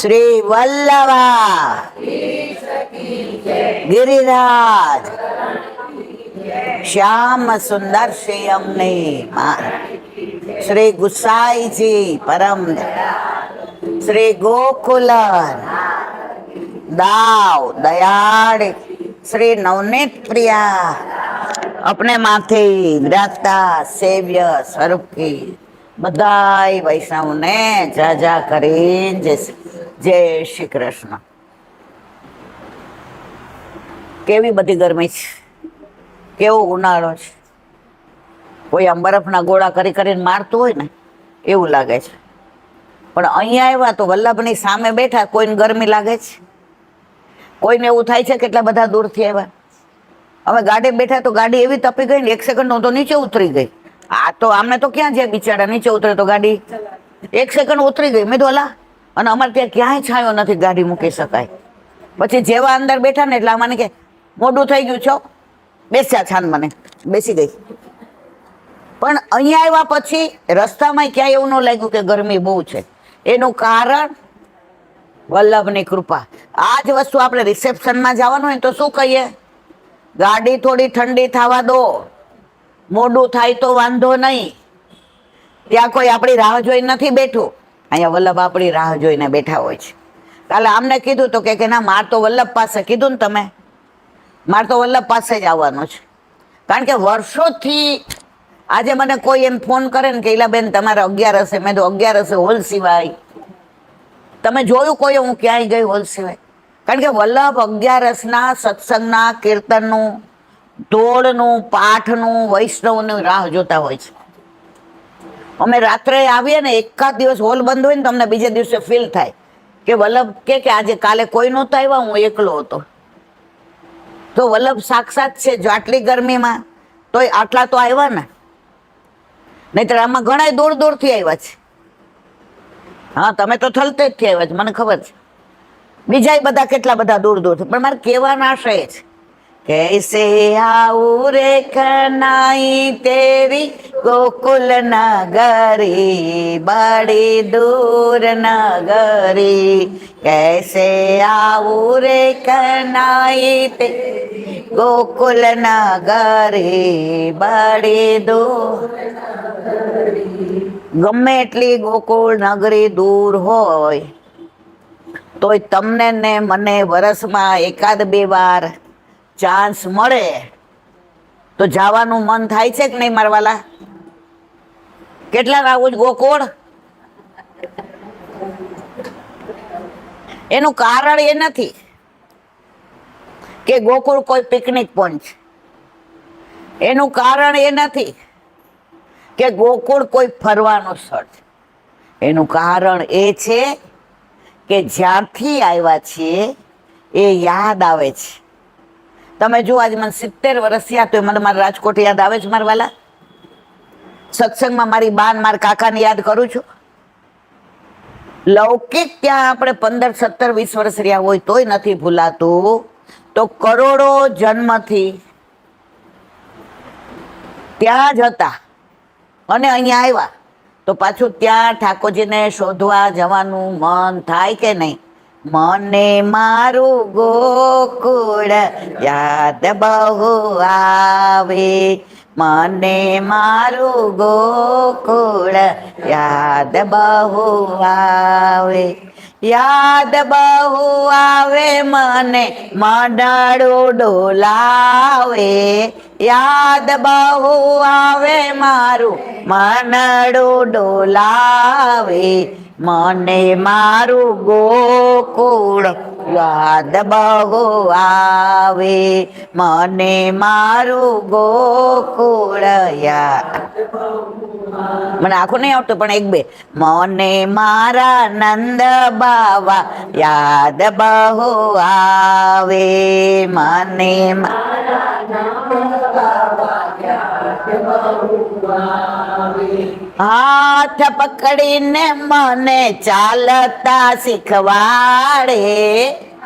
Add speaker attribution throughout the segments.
Speaker 1: શ્રી વલ્લભા ગિરિરાજ શ્યામ સુંદર શ્રી અમને શ્રી ગુસાઈજી પરમ શ્રી ગોકુલન દાવ દયાળ શ્રી નવનીત પ્રિયા अपने माथे विराजता सेव्य स्वरूप की बधाई वैष्णव ने जा કરીને જય શ્રી કૃષ્ણ। કેવી બધી ગરમી છે, કેવો ઉનાળો છે, કોઈ આમ બરફના ગોળા કરી કરીને મારતું હોય ને એવું લાગે છે। પણ અહીંયા આવ્યા તો વલ્લભની સામે બેઠા, કોઈને ગરમી લાગે છે? કોઈને એવું થાય છે કેટલા બધા દૂરથી આવ્યા? અમે ગાડી બેઠા તો ગાડી એવી તપી ગઈ ને 1 સેકન્ડ તો નીચે ઉતરી ગઈ। આ તો આમને તો ક્યાં છે બિચારા, નીચે ઉતરે તો ગાડી 1 સેકન્ડ ઉતરી ગઈ। મેં તો અલા, અને અમારે ત્યાં ક્યાંય છાંયો નથી ગાડી મૂકી શકાય। પછી જેવા અંદર બેઠા ને એટલે મને કે મોડું થઈ ગયું છો, બેસ્યા છાન, મને બેસી ગઈ। પણ અહીંયા આવ્યા પછી રસ્તામાં ક્યાંય એવું ન લાગ્યું કે ગરમી બહુ છે। એનું કારણ વલ્લભની કૃપા। આ જ વસ્તુ આપણે રિસેપ્શનમાં જવાનું હોય તો શું કહીએ? ગાડી થોડી ઠંડી થવા દો, મોડું થાય તો વાંધો નહીં, ત્યાં કોઈ આપણી રાહ જોઈ નથી બેઠું। અહીંયા વલ્લભ આપણી રાહ જોઈને બેઠા હોય છે। કાલે આમને કીધું તો કે ના, માર તો વલ્લભ પાસે કીધું ને તમે, માર તો વલ્લભ પાસે જ આવવાનું છે। કારણ કે વર્ષોથી આજે મને કોઈ એમ ફોન કરે ને કે ઈલાબેન તમારે 11 હશે, મેં તો 11 હશે હોલ સિવાય। તમે જોયું કોઈ હું ક્યાંય ગઈ હોલ સિવાય? કારણ કે વલ્લભ 11 સત્સંગના, કીર્તનનું, ઢોળનું, પાઠનું, વૈષ્ણવનું રાહ જોતા હોય છે। અમે રાત્રે આવીએ ને, એકાદ દિવસ હોલ બંધ હોય ને તો અમને બીજે દિવસે ફીલ થાય કે વલ્લભ કે આજે કાલે કોઈ નહોતા આવ્યા, હું એકલો હતો। તો વલ્લભ સાક્ષાત છે, જો આટલી ગરમીમાં તોય આટલા તો આવ્યા ને, નહીતર આમાં ઘણા દૂર દૂરથી આવ્યા છે। હા, તમે તો થલતેજથી આવ્યા છે, મને ખબર છે, બીજા બધા કેટલા બધા દૂર દૂરથી। પણ મારે કહેવાનો આશય છે, कैसे आऊं रे कनाई तेरी गोकुल नगरी, बड़ी दूर नगरी। कैसे आऊं रे कनाई तेरी गोकुल नगरी, बड़ी दूर। ગમે એટલી ગોકુળ નગરી દૂર હોય તોય તમને ને મને વર્ષમાં 1-2 વાર ચાન્સ મળે તો જવાનું મન થાય છે કે નહીં મારા વાલા? કેટલા આવું જ ગોકુળ? એનું કારણ એ નથી કે ગોકુળ કોઈ પિકનિક પોઈન્ટ છે, એનું કારણ એ નથી કે ગોકુળ કોઈ ફરવાનું સ્થળ છે। એનું કારણ એ છે કે જ્યાંથી આવ્યા છીએ એ યાદ આવે છે। તમે જો આજે મને 70 વર્ષ થયા તો મને મારા રાજકોટ યાદ આવે છે મારા વાલા? સત્સંગમાં મારી બા ને મારા કાકાને યાદ કરું છું। લૌકિક ત્યાં આપણે 15, 17, 20 વર્ષ રહ્યા હોય તોય નથી ભૂલાતું, તો કરોડો જન્મથી ત્યાં જ હતા અને અહીંયા આવ્યા તો પાછું ત્યાં ઠાકોરજીને શોધવા જવાનું મન થાય કે નહીં? મને મારું ગોકુળ યાદ બહુ આવે, મને મારું ગોકુળ યાદ બહુ આવે, યાદ બહુ આવે, મને મડાળું ડોલાવે, યાદ બહુ આવે, મારું મનડું ડોલાવે, મને મારું ગોકુળ યાદ બહુ આવે, મને મારું ગોકુળ યાદ। મને આખું નહીં આવતું પણ 1-2, મને મારા નંદ બાવા યાદ બહુ આવે, મને મારા નંદ બાવા યાદ બહુ આવે, હાથ પકડીને મને ચાલતા શીખવાડે,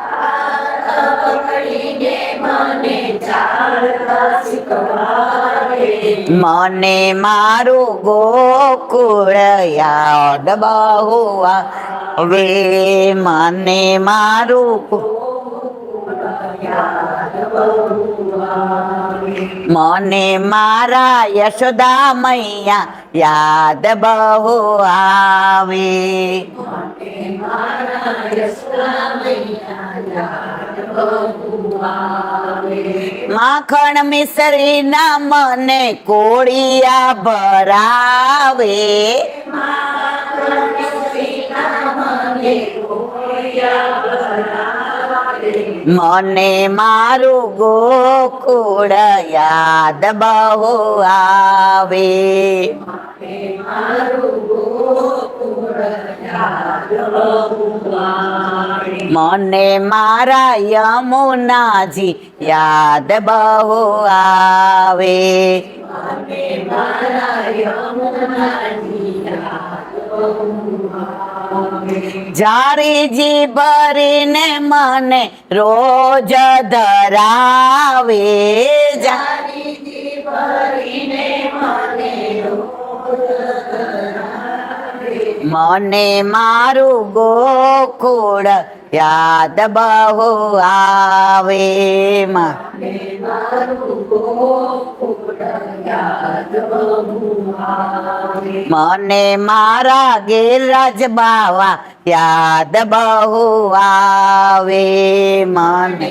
Speaker 1: હાથ પકડીને મને ચાલતા શીખવાડે, મને મારું ગોકુળ યાદ બહુ આવે, મને મારું મને મારા યશોદા મૈયા યાદ બહુ આવે, માખણ મિસરી ના મને કોળિયા ભરાવે, મને મારું ગોકુળ યાદ બહુ આવે, મને મારા યમુનાજી યાદ બહુ આવે, જારીજી ભરીને મને રોજ ધરાવે, મને મારું ગોકુળ યાદ બહુ આવે, મને મારા ગિરરાજ બાવા યાદ બહુ આવે, મને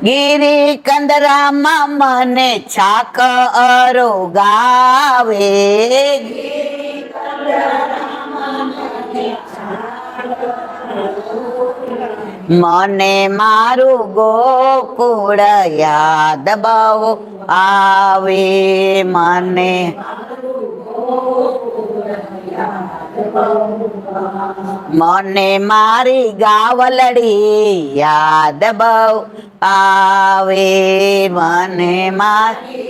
Speaker 1: ગિરી કંદરામાં મને છાક અરોગાવે, મને મારું ગોકુળ યાદ બહુ આવે, મને મને મારી ગાવલડી યાદ બહુ આવે, મને મારી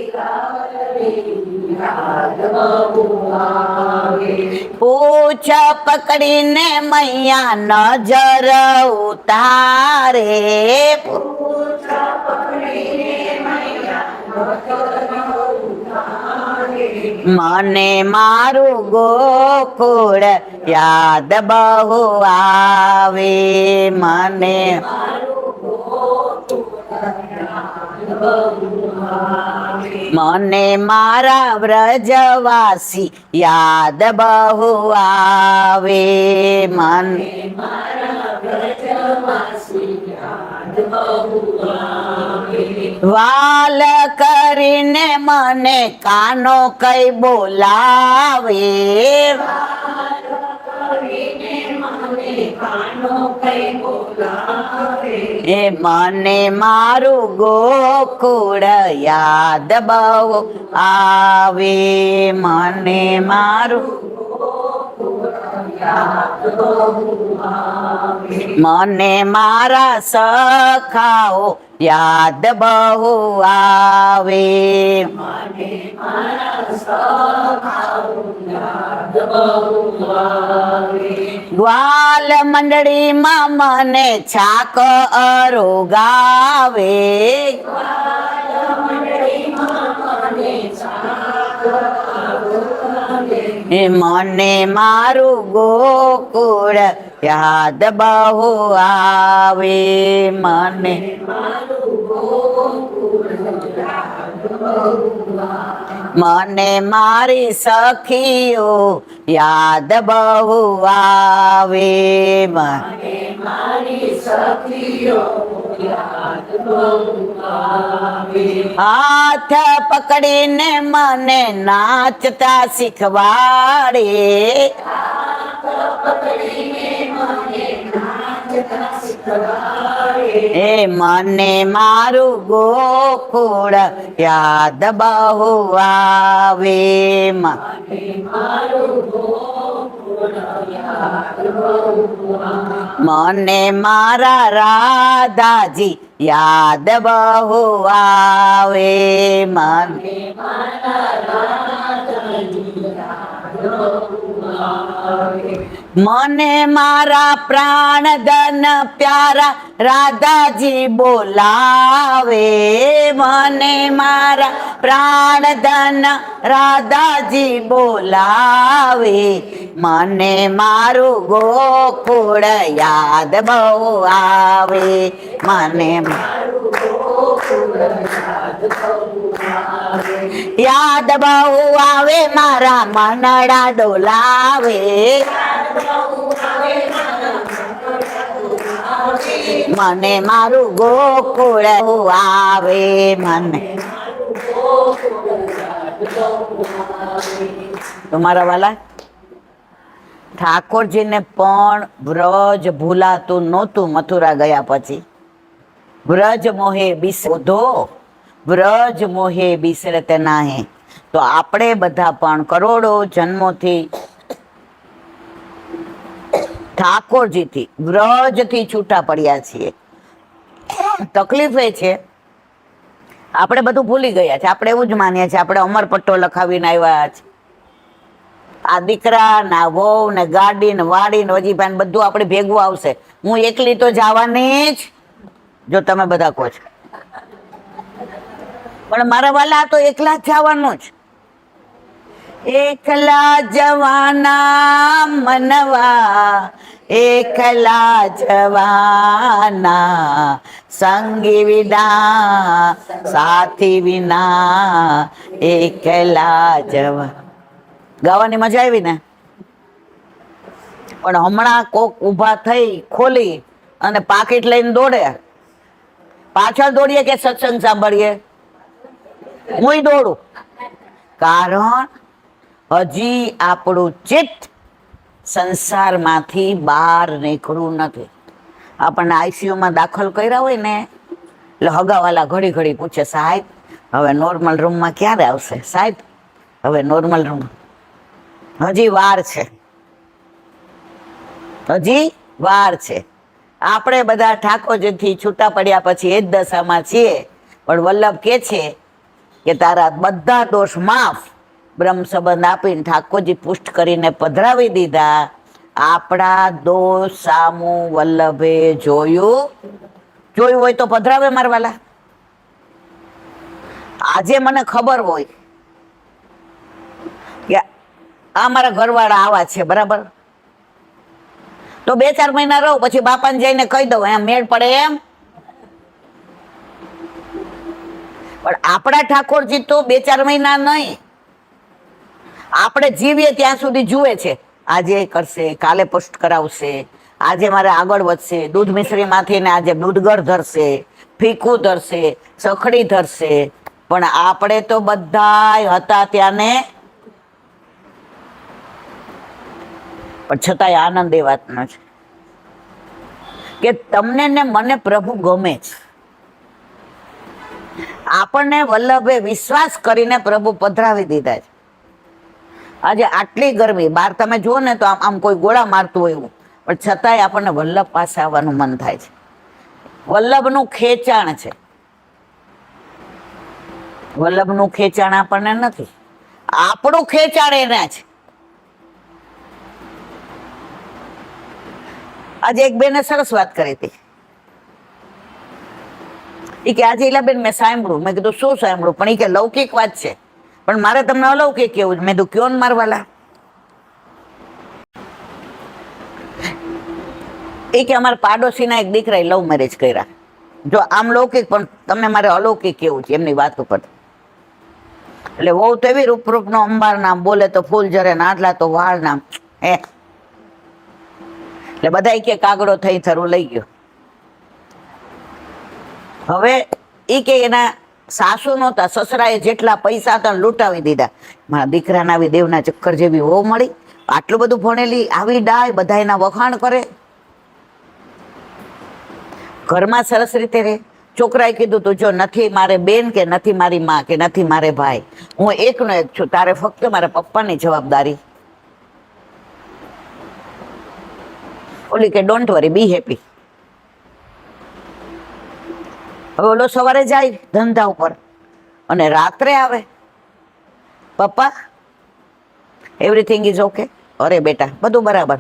Speaker 1: પૂછ પકડીને મૈયા નજર ઉતારે, મને મારું ગોકુળ યાદ બહુ આવે, મને મને મારા વ્રજવાસી યાદ બહુ આવે, મને વાલ કરીને મને કાનો કઈ બોલાવે, એ મને મારું ગોકુળ યાદ બહુ આવે, મને મારું મને મારા સખાઓ યાદ બહુ આવે, ગ્વાલ મંડળીમાં મને છાક અરોગાવે, એ મને મારું ગોકુળ યાદ બહુ આવે, મને મને મારી સખીઓ યાદ બહુ આવે, હાથ પકડીને મને નાચતા શીખવાડે, એ મને મારું ગોકુળ યાદ બહુ આવે, મને મારા રાધાજી યાદ બહુ આવે, મને મને મારા પ્રાણ ધન પ્યારા રાધાજી બોલાવે, મને મારા પ્રાણ ધન રાધાજી બોલાવે, મને મારું ગોકુળ યાદ બહુ આવે, મને યાદ બહુ આવે, મારા મનડા ડોલાવે, મને મારું ગોકુળ આવે, મને તમારા વાલા ઠાકોરજીને પણ વ્રજ ભૂલાતું નહોતું. મથુરા ગયા પછી વ્રજ મોહે બિસરો, વ્રજ મોહે બિસરતે નાહે. તો આપણે બધા પણ કરોડો જન્મોથી ઠાકોરજીથી વ્રજથી છૂટા પડ્યા છીએ. તકલીફ એ છે આપણે બધું ભૂલી ગયા છે. આપણે એવું જ માનીએ છીએ આપણે અમરપટ્ટો લખાવીને આવ્યા છે. આ દીકરા ના વહુ ને ગાડી ને વાડી ને વજીફાઈ બધું આપણે ભેગું આવશે. હું એકલી તો જવાની જ, જો તમે બધા કહો છો. પણ મારા વાલા તો એકલા જ જવાનું જ. એકલા જવાના મનવા, એકલા જવાના, સંગી વિના સાથી વિના, એકલા જવા. ગાવાની મજા આવી ને? પણ હમણાં કોક ઊભા થઈ ખોલી અને પાકીટ લઈને દોડે, પાછળ દોડીએ કે સત્સંગ સાંભળીએ? હું દોડું, કારણ હજી આપણું ચિત્ત સંસારમાંથી બહાર નીકળવું નથી. આપણને આઈસીયુમાં દાખલ કર્યા હોય ને એટલે હગાવાલા ઘડી ઘડી પૂછે, સાહેબ હવે નોર્મલ રૂમમાં ક્યારે આવશે? સાહેબ હવે નોર્મલ રૂમ. હજી વાર છે, હજી વાર છે. આપણે બધા ઠાકોરજીથી છૂટા પડ્યા પછી એ જ દશામાં છીએ. પણ વલ્લભ કે છે કે તારા બધા દોષ માફ. બ્રહ્મ સંબંધ આપીને ઠાકોરજી પુષ્ટ કરીને પધરાવી દીધા. આપણા દોષ સામું વલ્લભે જોયું હોય તો પધરાવે મારવાલા. આજે મને ખબર હોય કે આ મારા ઘરવાળા આવા છે, બરાબર, તો 2-4 મહિના રહું, પછી બાપાને જઈને કહી દઉં, એમ મેળ પડે એમ. પણ આપણા ઠાકોરજી તો 2-4 મહિના નહીં, આપણે જીવીએ ત્યાં સુધી જુએ છે. આજે કરશે, કાલે પુષ્ટ કરાવશે, આજે મારે આગળ વધશે, દૂધ મિશ્રી માંથી ને આજે દૂધગળ ધરશે, ફીકું ધરશે, સખડી ધરશે. પણ આપણે તો બધા હતા ત્યાંને, પણ છતાંય આનંદ એ વાતનો છે કે તમને ને મને પ્રભુ ગમે છે. આપણને વલ્લભે વિશ્વાસ કરીને પ્રભુ પધરાવી દીધા છે. આજે આટલી ગરમી, બહાર તમે જુઓ ને તો આમ કોઈ ગોળા મારતું હોય એવું, પણ છતાંય આપણને વલ્લભ પાસે આવવાનું મન થાય છે. વલ્લભનું ખેંચાણ છે, વલ્લભનું ખેંચાણ આપણને નથી, આપણું ખેંચાણ એના છે. આજે એક બેને સરસ વાત કરી હતી. એ કે આજે ઈલાબેન મેં સાંભળ્યું. મેં કીધું શું સાંભળ્યું? પણ એ કે લૌકિક વાત છે, પણ મારે તમને અલૌકિક કેવું છે. મેં કીધું કયો ને મારવાલા? એ કે અમારા પાડોશીના એક દીકરાએ લવ મેરેજ કર્યા. જો આમ લૌકિક, પણ તમે મારે અલૌકિક કેવું છે એમની વાત ઉપર. એટલે વહુ તો એવી રૂપરૂપનો અંબાર નામ, બોલે તો ફૂલ જરે, આટલા તો વાળ નામ. એટલે બધા કે કાગડો થઈ થરું લઈ ગયો. હવે એ કે એના સાસુ નહોતા, સસરાએ જેટલા પૈસા હતા લૂંટાવી દીધા. મારા દીકરાના આવી દેવના ચક્કર જેવી વહુ મળી, આટલું બધું ભણેલી, આવી ડાય, બધા એના વખાણ કરે, ઘરમાં સરસ રીતે રહે. છોકરાએ કીધું તું જો નથી મારે બેન કે નથી મારી માં કે નથી મારે ભાઈ, હું એકનો એક છું, તારે ફક્ત મારા પપ્પાની જવાબદારી. ઓલી કે ડોન્ટ વરી, બી હેપી. હવે ઓલો સવારે જાય ધંધા ઉપર અને રાત્રે આવે, પપ્પા એવરીથિંગ ઇઝ ઓકે. અરે બેટા બધું બરાબર.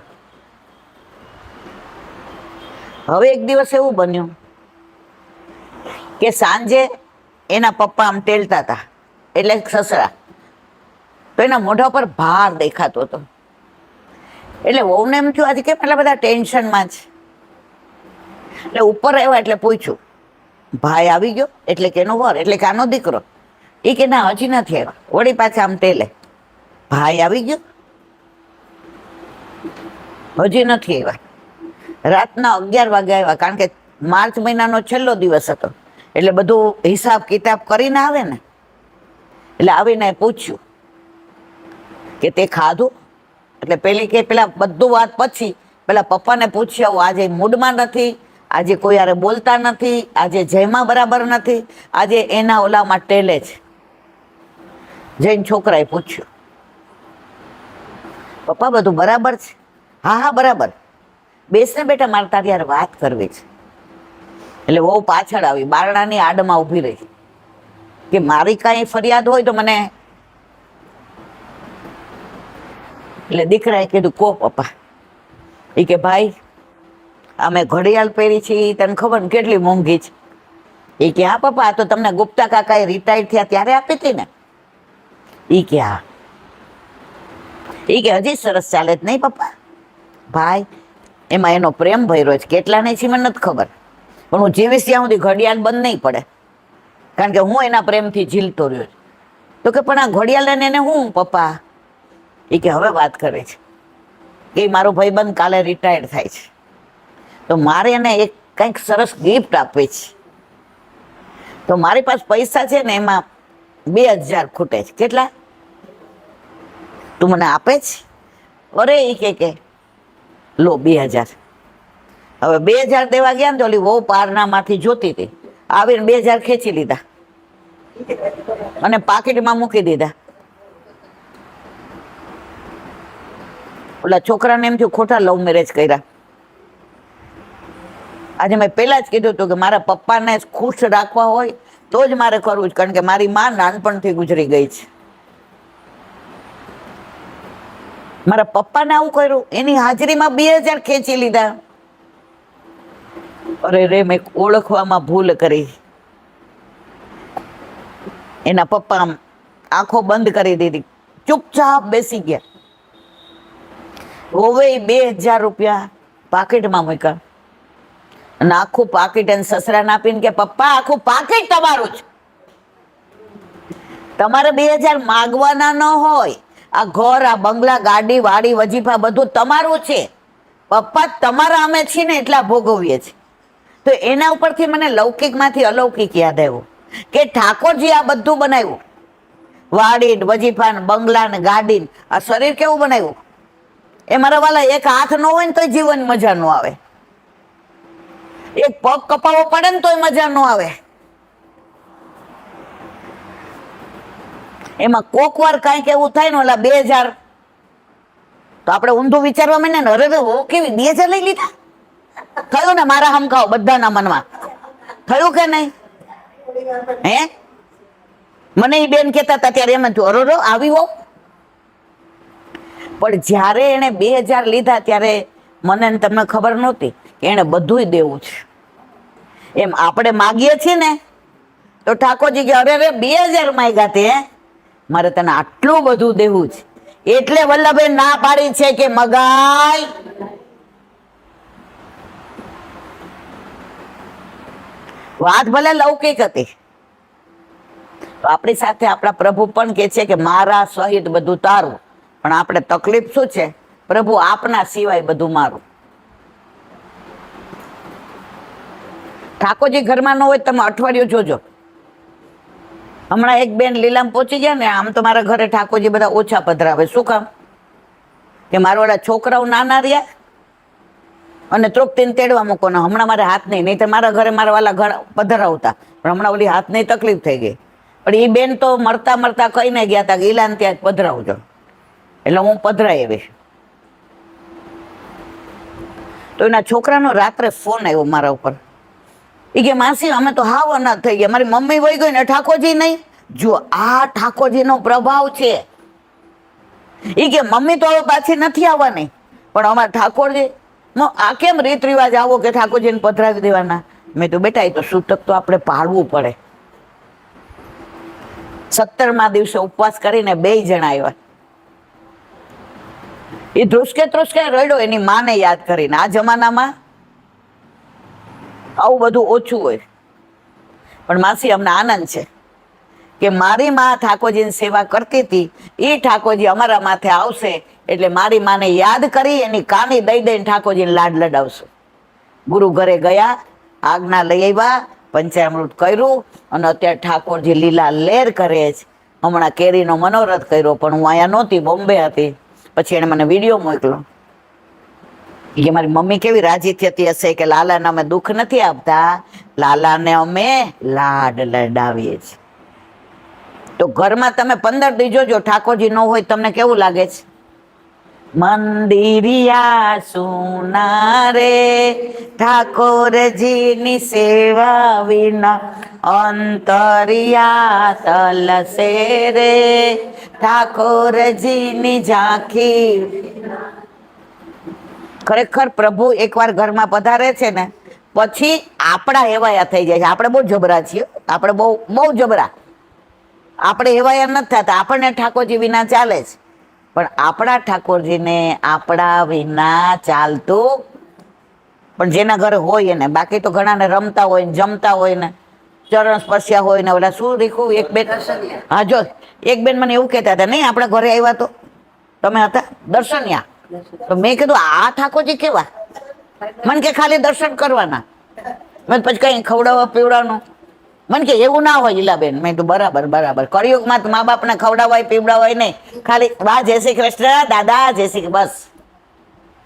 Speaker 1: હવે એક દિવસ એવું બન્યું કે સાંજે એના પપ્પા આમ ટેલતા હતા, એટલે સસરા, તો એના મોઢા પર ભાર દેખાતો હતો. એટલે વહુને એમ થયું આજે કેમ એટલા બધા ટેન્શનમાં છે. એટલે ઉપર આવ્યા એટલે પૂછ્યું, ભાઈ આવી ગયો? એટલે કે એનો વર, એટલે કે આનો દીકરો. એ કે ના હજી નથી આવ્યા. વળી પાછા આમ ટેલે, ભાઈ આવી ગયો? હજી નથી આવ્યા. રાતના 11 વાગે આવ્યા, કારણ કે માર્ચ મહિનાનો છેલ્લો દિવસ હતો, એટલે બધું હિસાબ કિતાબ કરીને આવે ને. એટલે આવીને પૂછ્યું કે તે ખાધું? એટલે પેલી કે પેલા બધું વાત પછી પેલા પપ્પાને પૂછ્યું, આજે મૂડમાં નથી, આજે કોઈ યારે બોલતા નથી, આજે જયમાં બરાબર નથી, આજે એના ઓલામાં ટેલે છે. જઈને છોકરાએ પૂછ્યું, પપ્પા બધું બરાબર છે? હા હા બરાબર. બેસને બેટા, મારે તારી યાર વાત કરવી છે. એટલે બહુ પાછળ આવી, બારણાની આડમાં ઊભી રહી કે મારી કાંઈ ફરિયાદ હોય તો મને. એટલે દીકરાએ કીધું, કો પપ્પા. એ કે ભાઈ અમે ઘડિયાળ પહેરી છે, તને ખબર ને કેટલી મોંઘી છે. એ કે હા પપ્પા, આ તો તમને ગુપ્તા કાકાએ રિટાયર થયા ત્યારે આપી હતી ને. એ કે હા. એ કે હજી સરસ ચાલે જ નહીં પપ્પા. ભાઈ એમાં એનો પ્રેમ ભર્યો છે, કેટલા નહીં છે મને નથી ખબર, પણ હું જીવીશ ત્યાં સુધી ઘડિયાળ બંધ નહીં પડે, કારણ કે હું એના પ્રેમથી ઝીલતો રહ્યો છું. તો કે પણ આ ઘડિયાળ લઈને એને હું પપ્પા? એ કે હવે વાત કરે છે કે મારો ભાઈબંધ કાલે રિટાયર્ડ થાય છે, તો મારે એને એક કંઈક સરસ ગિફ્ટ આપવી છે. તો મારી પાસે પૈસા છે ને, એમાં 2000 ખૂટે છે. કેટલા? તું મને આપે છે? અરે એ કે લો 2000. હવે 2000 દેવા ગયા ને તો ઓલી વહુ પારણામાંથી જોતી હતી, આવીને 2000 ખેંચી લીધા અને પાકીટમાં મૂકી દીધા. ઓલા છોકરાને એમ થયું ખોટા લવ મેરેજ કર્યા. આજે મેં પહેલા જ કીધું હતું કે મારા પપ્પાને ખુશ રાખવા હોય તો જ મારે કરવું જ, કારણ કે મારી માં નાનપણથી ગુજરી ગઈ છે. મારા પપ્પાને આવું કર્યું, એની હાજરીમાં 2000 ખેંચી લીધા. અરે રે, મેં ઓળખવામાં ભૂલ કરી. એના પપ્પા આંખો બંધ કરી દીધી, ચૂપચાપ બેસી ગયા. હવે 2000 રૂપિયા પાકીટમાં મૂક્યા અને આખું પાકીટ એને સસરાને આપીને કે પપ્પા આખું પાકીટ તમારું જ. તમારે 2000 માગવાના ન હોય. આ ઘર, આ બંગલા, ગાડી, વાડી, વજીફા બધું તમારું છે. પપ્પા તમારા અમે છીએ ને એટલા ભોગવીએ છીએ. તો એના ઉપરથી મને લૌકિકમાંથી અલૌકિક યાદ આવ્યું કે ઠાકોરજી આ બધું બનાવ્યું, વાડી, વજીફા, બંગલા ને ગાડી, આ શરીર કેવું બનાવ્યું. એ મારા વાલા એક હાથ ન હોય ને તોય જીવન મજા ન આવે, એક પગ કપાવવો પડે ને તોય મજા ન આવે. એમાં કોક વાર કાંઈક એવું થાય ને, ઓલા 2000 તો આપણે ઊંધું વિચારવા માંડે ને, અરે હો કેવી 2000 લઈ લીધા. થયું ને મારા હમખાઓ બધાના મનમાં? થયું કે નહીં? હે, મને એ બેન કહેતા હતા ત્યારે એમ થયું, અરે આવી હો. પણ જ્યારે એને 2000 લીધા ત્યારે મને તમને ખબર નહોતી કે એને બધુંય દેવું છે. એમ આપણે માગીએ છીએ ને તો ઠાકોરજી કે અરે 2000 માંગ્યા તે, મારે તને આટલું બધું દેવું છે. એટલે વલ્લભે ના પાડી છે કે મગાય. વાત ભલે લૌકિક હતી, તો આપણી સાથે આપણા પ્રભુ પણ કે છે કે મારા સહિત બધું તારું. પણ આપણે તકલીફ શું છે? પ્રભુ આપના સિવાય બધું મારું. ઠાકોરજી ઘરમાં ન હોય તમે અઠવાડિયું જોજો. હમણાં એક બેન લીલામ પહોંચી ગયા ને, આમ તો મારા ઘરે ઠાકોરજી બધા ઓછા પધરાવે. શું કામ? કે મારા વાળા છોકરાઓ નાના રહ્યા અને તૃપ્તિને તેડવા મૂકો ને. હમણાં મારે હાથ નહીં તો મારા ઘરે મારા વાલા ઘર પધરાવતા, પણ હમણાં ઓલી હાથની તકલીફ થઈ ગઈ. પણ એ બેન તો મળતા મળતા કહીને ગયા હતા કે ઈલાન ત્યાં પધરાવજો, એટલે હું પધરાઈ આવી. તો એના છોકરાનો રાત્રે ફોન આવ્યો મારા ઉપર. એ કે માસી અમે તો હાવ અનાથ થઈ ગયા, મારી મમ્મી વહી ગઈ ને ઠાકોરજી નહીં. જો આ ઠાકોરજીનો પ્રભાવ છે. એ કે મમ્મી તો હવે પાછી નથી આવવાની, પણ અમારા ઠાકોરજી આ કેમ રીત રિવાજ આવો કે ઠાકોરજીને પધરાવી દેવાના? મેં તો બેટા એ તો સૂતક તો આપણે પાળવું પડે. 17મા દિવસે ઉપવાસ કરીને 2 જણા આવ્યા. એ ધ્રુસકે ધ્રુસકે રડ્યો એની માને યાદ કરીને. આ જમાનામાં આવું બધું ઓછું હોય, પણ માસી અમને આનંદ છે કે મારી માં ઠાકોરજીની સેવા કરતી હતી, એ ઠાકોરજી અમારા માથે આવશે એટલે મારી માને યાદ કરી એની કાની દઈ દઈને ઠાકોરજીને લાડ લડાવશું. ગુરુ ઘરે ગયા, આજ્ઞા લઈ આવ્યા, પંચામૃત કર્યું અને અત્યારે ઠાકોરજી લીલા લેર કરે છે. હમણાં કેરીનો મનોરથ કર્યો, પણ હું અહીંયા નહોતી, બોમ્બે હતી. પછી એને મને વિડીયો મોકલો કે મારી મમ્મી કેવી રાજી થતી હશે કે લાલાને અમે દુઃખ નથી આપતા, લાલાને અમે લાડ લડાવીએ છીએ. તો ઘરમાં તમે 15 દી જોજો, ઠાકોરજી ન હોય તમને કેવું લાગે છે? મંદિરિયા સુના રે ઠાકોરજીની સેવા વિના, અંતરિયા તલસે રે ઠાકોરજીની ઝાંખી. ખરેખર પ્રભુ એકવાર ઘરમાં પધારે છે ને પછી આપણા હેવાયા થઈ જાય છે. આપણે બહુ જબરા છીએ, આપણે બહુ જબરા. આપણે હેવાયા નથી થતા, આપણને ઠાકોરજી વિના ચાલે છે, પણ આપણા ઠાકોરજીને આપણા વિના ચાલતું પણ જેના ઘરે હોય ને. બાકી તો ઘણાને રમતા હોય ને, જમતા હોય ને, ચરણ સ્પર્શ્યા હોય ને, ઓલા શું રીખું એક બેન, હા જો એક બેન મને એવું કહેતા હતા, નહીં આપણા ઘરે આવ્યા તો તમે હતા દર્શનિયા, તો મેં કીધું આ ઠાકોરજી કેવા? મને કે ખાલી દર્શન કરવાના, મેં પછી કઈ ખવડાવવા પીવડાવવાનું? મને કે એવું ના હોય ઈલાબેન. મેં તો બરાબર બરાબર. કળિયુગમાં મા બાપને ખવડાવાય પીવડાવાય નહીં, ખાલી વાહ જય શ્રી કૃષ્ણ દાદા જય શ્રી, બસ.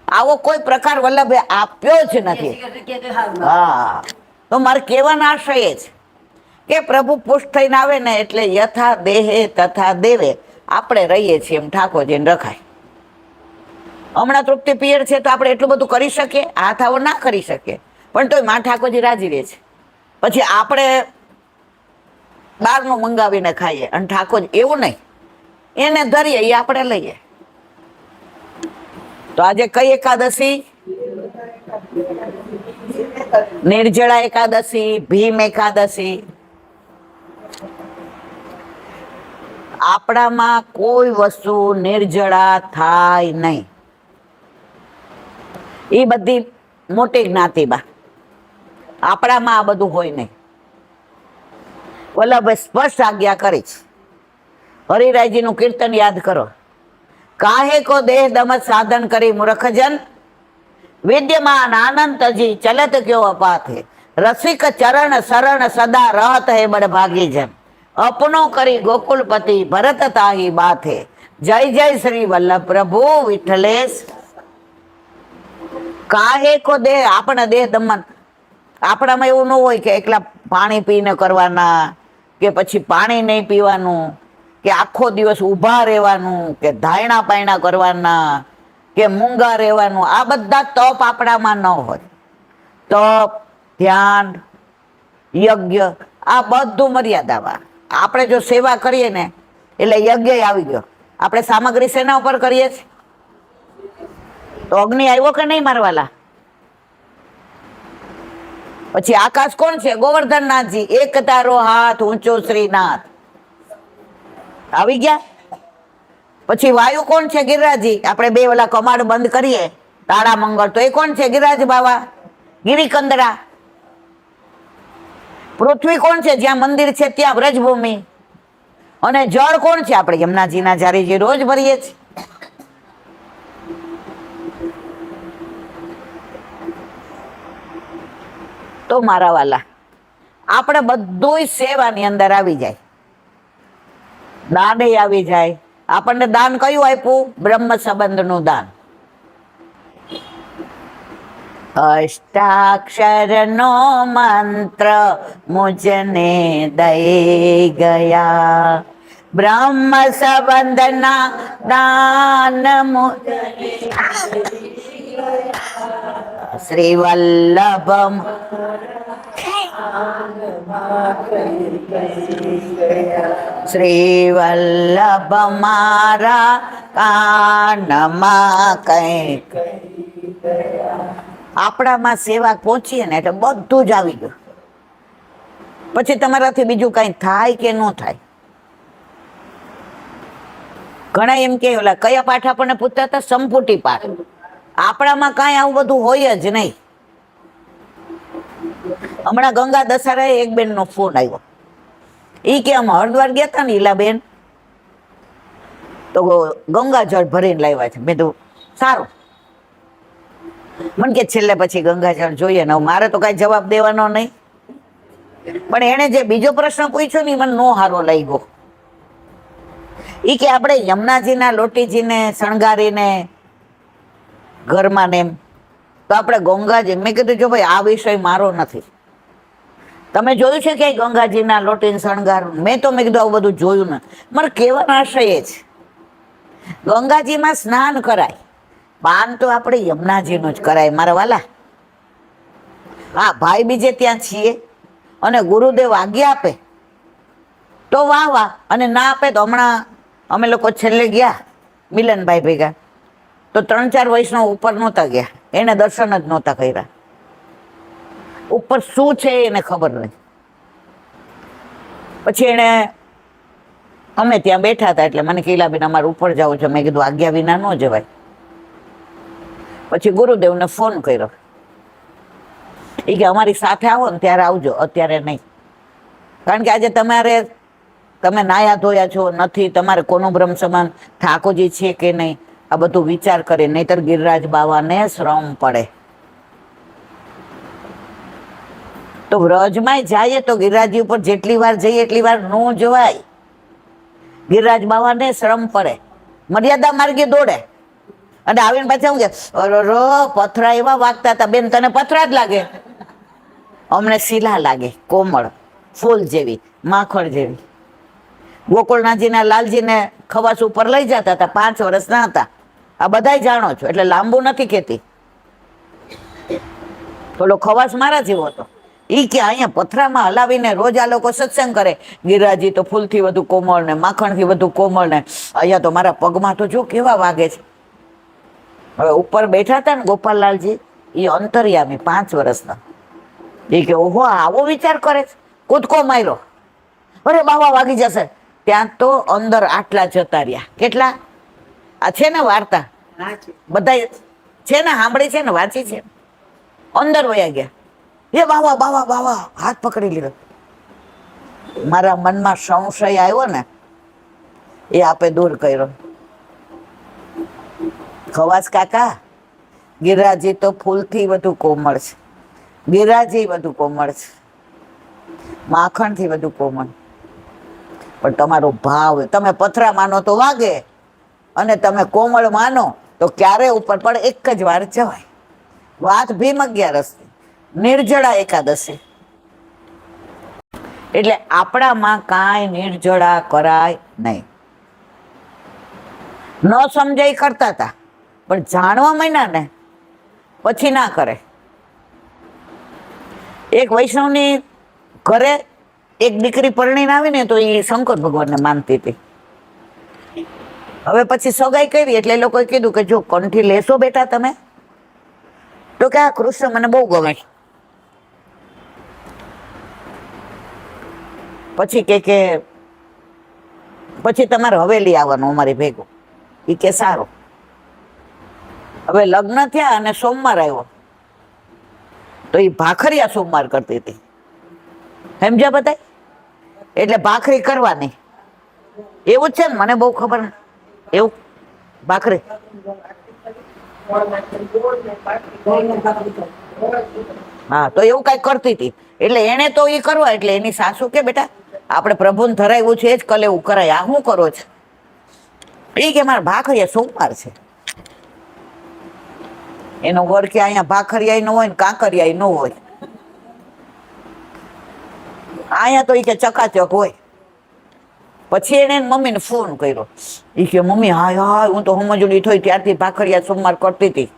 Speaker 1: આવો કોઈ પ્રકાર વલ્લભે આપ્યો જ નથી. હા, તો મારે કહેવાનો આશય જ કે પ્રભુ પુષ્ટ થઈને આવે ને એટલે યથા દેહે તથા દેવે આપણે રહીએ છીએ એમ ઠાકોરજીને રખાય. હમણાં તૃપ્તિ પિયર છે તો આપણે એટલું બધું કરી શકીએ? હાથ આવો ના કરી શકીએ, પણ તોય માં ઠાકોરજી રાજી રહે છે. પછી આપણે બહારનું મંગાવીને ખાઈએ અને ઠાકોરજી એવું નહીં, એને ધરીએ એ આપણે લઈએ. તો આજે કઈ એકાદશી? નિર્જળા એકાદશી, ભીમ એકાદશી. આપણામાં કોઈ વસ્તુ નિર્જળા થાય નહીં. એ બધી મોટી જ્ઞાતિમાં, આપણામાં આ બધું હોય નહીં. વલ્લભભાઈ સ્પષ્ટ આજ્ઞા કરી છે. હરિરાયજીનું કીર્તન યાદ કરો. કાહે કો દેહ દમત સાધન કરી મૂર્ખજન, વિદ્યમાન આનંદ તજી ચલત ક્યો અપાથે, રસિક ચરણ શરણ સદા રહત હે બડ ભાગી જન, અપનો કરી ગોકુલપતિ ભરત તાહી બાથે, જય જય શ્રી વલ્લભ પ્રભુ વિઠ્ઠલેશ. કાહે કો દેહ, આપણા દેહ દમન. આપણામાં એવું ન હોય કે એકલા પાણી પીને કરવાના, કે પછી પાણી નહીં પીવાનું, કે આખો દિવસ ઊભા રહેવાનું, કે ધાયણા પાયણા કરવાના, કે મૂંગા રહેવાનું. આ બધા તપ આપણામાં ન હોય. તપ, ધ્યાન, યજ્ઞ આ બધું મર્યાદામાં. આપણે જો સેવા કરીએ ને એટલે યજ્ઞ આવી ગયો. આપણે સામગ્રી શેના ઉપર કરીએ છીએ? તો અગ્નિ આવ્યો કે નહીં મારવાલા? પછી આકાશ કોણ છે? ગોવર્ધનનાથજી. એક તારો હાથ ઊંચો શ્રીનાથ આવી ગયા. પછી વાયુ કોણ છે? ગિરિરાજી. આપણે 2 ઓલા કમાડ બંધ કરીએ તાળા મંગળ, તો એ કોણ છે? ગિરિરાજ બાવા, ગિરિકંદરા. પૃથ્વી કોણ છે? જ્યાં મંદિર છે ત્યાં વ્રજભૂમિ. અને જળ કોણ છે? આપણે યમુનાજીના ઝારીજી રોજ ભરીએ છીએ. તો મારા વાલા, આપણે બધું સેવાની અંદર આવી જાય. દાન આવી જાય. આપણને દાન કયું આપ્યું? બ્રહ્મ સંબંધનું દાન. અષ્ટાક્ષરનો મંત્ર મુજને દઈ ગયા, બ્રહ્મ સંબંધના દાન શ્રી વલ્લભ. શ્રી વલ્લભ મારા કાનમાં કઈ આપણામાં સેવા પહોંચીએ ને એટલે બધું જ આવી ગયું. પછી તમારાથી બીજું કઈ થાય કે ન થાય. ઘણા એમ કે ઓલા કયા પાઠ આપણને પૂછતા હતા, સંપુટી પાઠ. આપણામાં કાંઈ આવું બધું હોય જ નહીં. હમણાં ગંગા દસારાએ એક બેન નો ફોન આવ્યો. ઈ કે આમ હરિદ્વાર ગયા હતા ને ઈલાબેન, તો ગંગાજળ ભરીને લાવ્યા છે. મેં તો સારું. મને કે છેલ્લે પછી ગંગાજળ જોઈએ ને, મારે તો કઈ જવાબ દેવાનો નહીં. પણ એને જે બીજો પ્રશ્ન પૂછ્યો ને મને નો હારો લાગ્યો. ઈ કે આપણે યમુનાજીના લોટીજીને શણગારીને ઘરમાં ને એમ, તો આપણે ગંગાજી. મેં કીધું જો ભાઈ આ વિષય મારો નથી. તમે જોયું છે કે ગંગાજીના લોટીને શણગાર? મેં કીધું આવું બધું જોયું ને. મારે કહેવાનો આશય એ છે, ગંગાજીમાં સ્નાન કરાય, પાન તો આપણે યમુનાજીનું જ કરાય મારા વાલા. હા, ભાઈ બીજે ત્યાં છીએ અને ગુરુદેવ આજ્ઞા આપે તો વાહ વાહ, અને ના આપે તો હમણાં અમે લોકો છેલ્લે ગયા મિલનભાઈ ભેગા, તો 3-4 વૈષ્ણવ ઉપર નહોતા ગયા, એને દર્શન જ નહોતા કર્યા. ઉપર શું છે એને ખબર નહીં. પછી એને અમે ત્યાં બેઠા હતા એટલે મને કીલા બેન અમારે ઉપર જવું છે. મેં કીધું આજ્ઞા વિના ન જવાય. પછી ગુરુદેવને ફોન કર્યો. એ કે અમારી સાથે આવો ને ત્યારે આવજો, અત્યારે નહીં. કારણ કે આજે તમે નાયા ધોયા છો નથી, તમારે કોનો બ્રહ્મ સમાન ઠાકોરજી છે કે નહીં, આ બધું વિચાર કરે, નહીતર ગિરિરાજ બાવાને શ્રમ પડે. તો વ્રજમાં જઈએ તો ગિરિરાજી ઉપર જેટલી વાર જઈએ એટલી વાર ન જવાય. ગિરિરાજ બાવાને શ્રમ પડે, મર્યાદા માર્ગે દોડે. અને આવીને પાછા હું કે પથરા એવા વાગતા હતા. બેન તને પથરા જ લાગે, અમને શીલા લાગે, કોમળ ફૂલ જેવી, માખણ જેવી. ગોકુળનાથજીના લાલજીને ખવાસ ઉપર લઈ જતા હતા, 5 વર્ષના હતા. આ બધાય જાણો છો, એટલે લાંબુ નથી કહેતી. થોડો ખવાસ મારા જેવો હતો. ઈ કે અહીંયા પથરામાં હલાવીને રોજ આ લોકો સત્સંગ કરે. ગિરિરાજી તો ફૂલથી વધુ કોમળ ને માખણથી વધુ કોમળ ને, અહીંયા તો મારા પગમાં તો જો કેવા વાગે છે. હવે ઉપર બેઠા હતા ને ગોપાલલાલજી, એ અંતર્યામી 5 વર્ષના. એ કે ઓહો આવો વિચાર કરે છે. કૂદકો માર્યો, અરે બાવા વાગી જશે. ત્યાં તો અંદર આટલા જતા રહ્યા. કેટલા? આ છે ને વાર્તા, બધા છે ને, સાંભળી છે ને, વાંચી છે. અંદર વયા ગયા. એ બાવા બાવા બાવા, હાથ પકડી લીધો. મારા મનમાં સંશય આવ્યો ને, એ આપે દૂર કર્યો. ખવાસ કાકા, ગિરિરાજી તો ફૂલથી વધુ કોમળ છે, ગિરિરાજી વધુ કોમળ છે, માખણથી વધુ કોમળ. પણ તમારો ભાવ, તમે પથરા માનો તો વાગે, અને તમે કોમળ માનો તો ક્યારે ઉપર પડે. એક જ વાર જવાય. વાત ભીમ 11 નિર્જળા એકાદશી. એટલે આપણામાં કાંઈ નિર્જળા કરાય નહીં. ન સમજાય કરતા હતા, પણ જાણવા માંડ્યા ને પછી ના કરે. એક વૈષ્ણવની ઘરે એક દીકરી પરણીને આવી ને, તો એ શંકર ભગવાનને માનતી હતી. હવે પછી સગાઈ કરી એટલે એ લોકોએ કીધું કે જો કંઠી લેશો બેટા તમે, તો કે આ કૃષ્ણ મને બહુ ગમે. પછી કે પછી તમારે હવેલી આવવાનું અમારી ભેગું. એ કે સારું. હવે લગ્ન થયા અને સોમવાર આવ્યો, તો એ ભાખરિયા સોમવાર કરતી હતી. સમજ્યા બધા? એટલે ભાખરી કરવાની. એવું જ છે ને, મને બહુ ખબર નથી. એવું ભાખરી હા, તો એવું કઈ કરતી હતી. એટલે એને તો એ કરવા, એટલે એની સાસુ કે બેટા આપણે પ્રભુને ધરાવ્યું છે, એ જ કલે એવું કરાય, આ શું કરો છો? એ કે મારા ભાખરિયા સોમવાર છે. એનો વર કે અહીંયા ભાખરિયા ન હોય ને કાંકરિયા ન હોય, અહીંયા તો એ કે ચકાચક હોય. પછી એને મમ્મીને ફોન કર્યો. એ કે મમ્મી હા હા, હું તો સમજણી થઈ ત્યારથી ભાખરિયા સોમવાર કરતી હતી.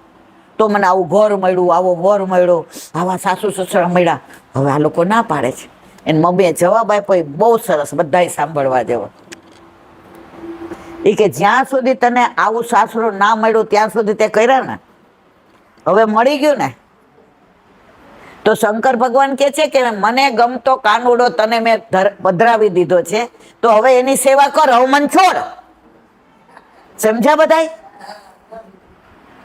Speaker 1: તો મને આવું ઘર મળ્યું, આવો વર મળ્યો, આવા સાસુ સસરા મળ્યા. હવે આ લોકો ના પાડે છે. એને મમ્મીએ જવાબ આપ્યો એ બહુ સરસ, બધાય સાંભળવા જેવો. એ કે જ્યાં સુધી તને આવું સાસરું ના મળ્યું ત્યાં સુધી તે કર્યા ને, હવે મળી ગયું ને, તો શંકર ભગવાન કે છે કે મને ગમતો કાનુડો તને મેં પધરાવી દીધો છે, તો હવે એની સેવા કર, હવે મન છોડ. સમજ્યા બધાય?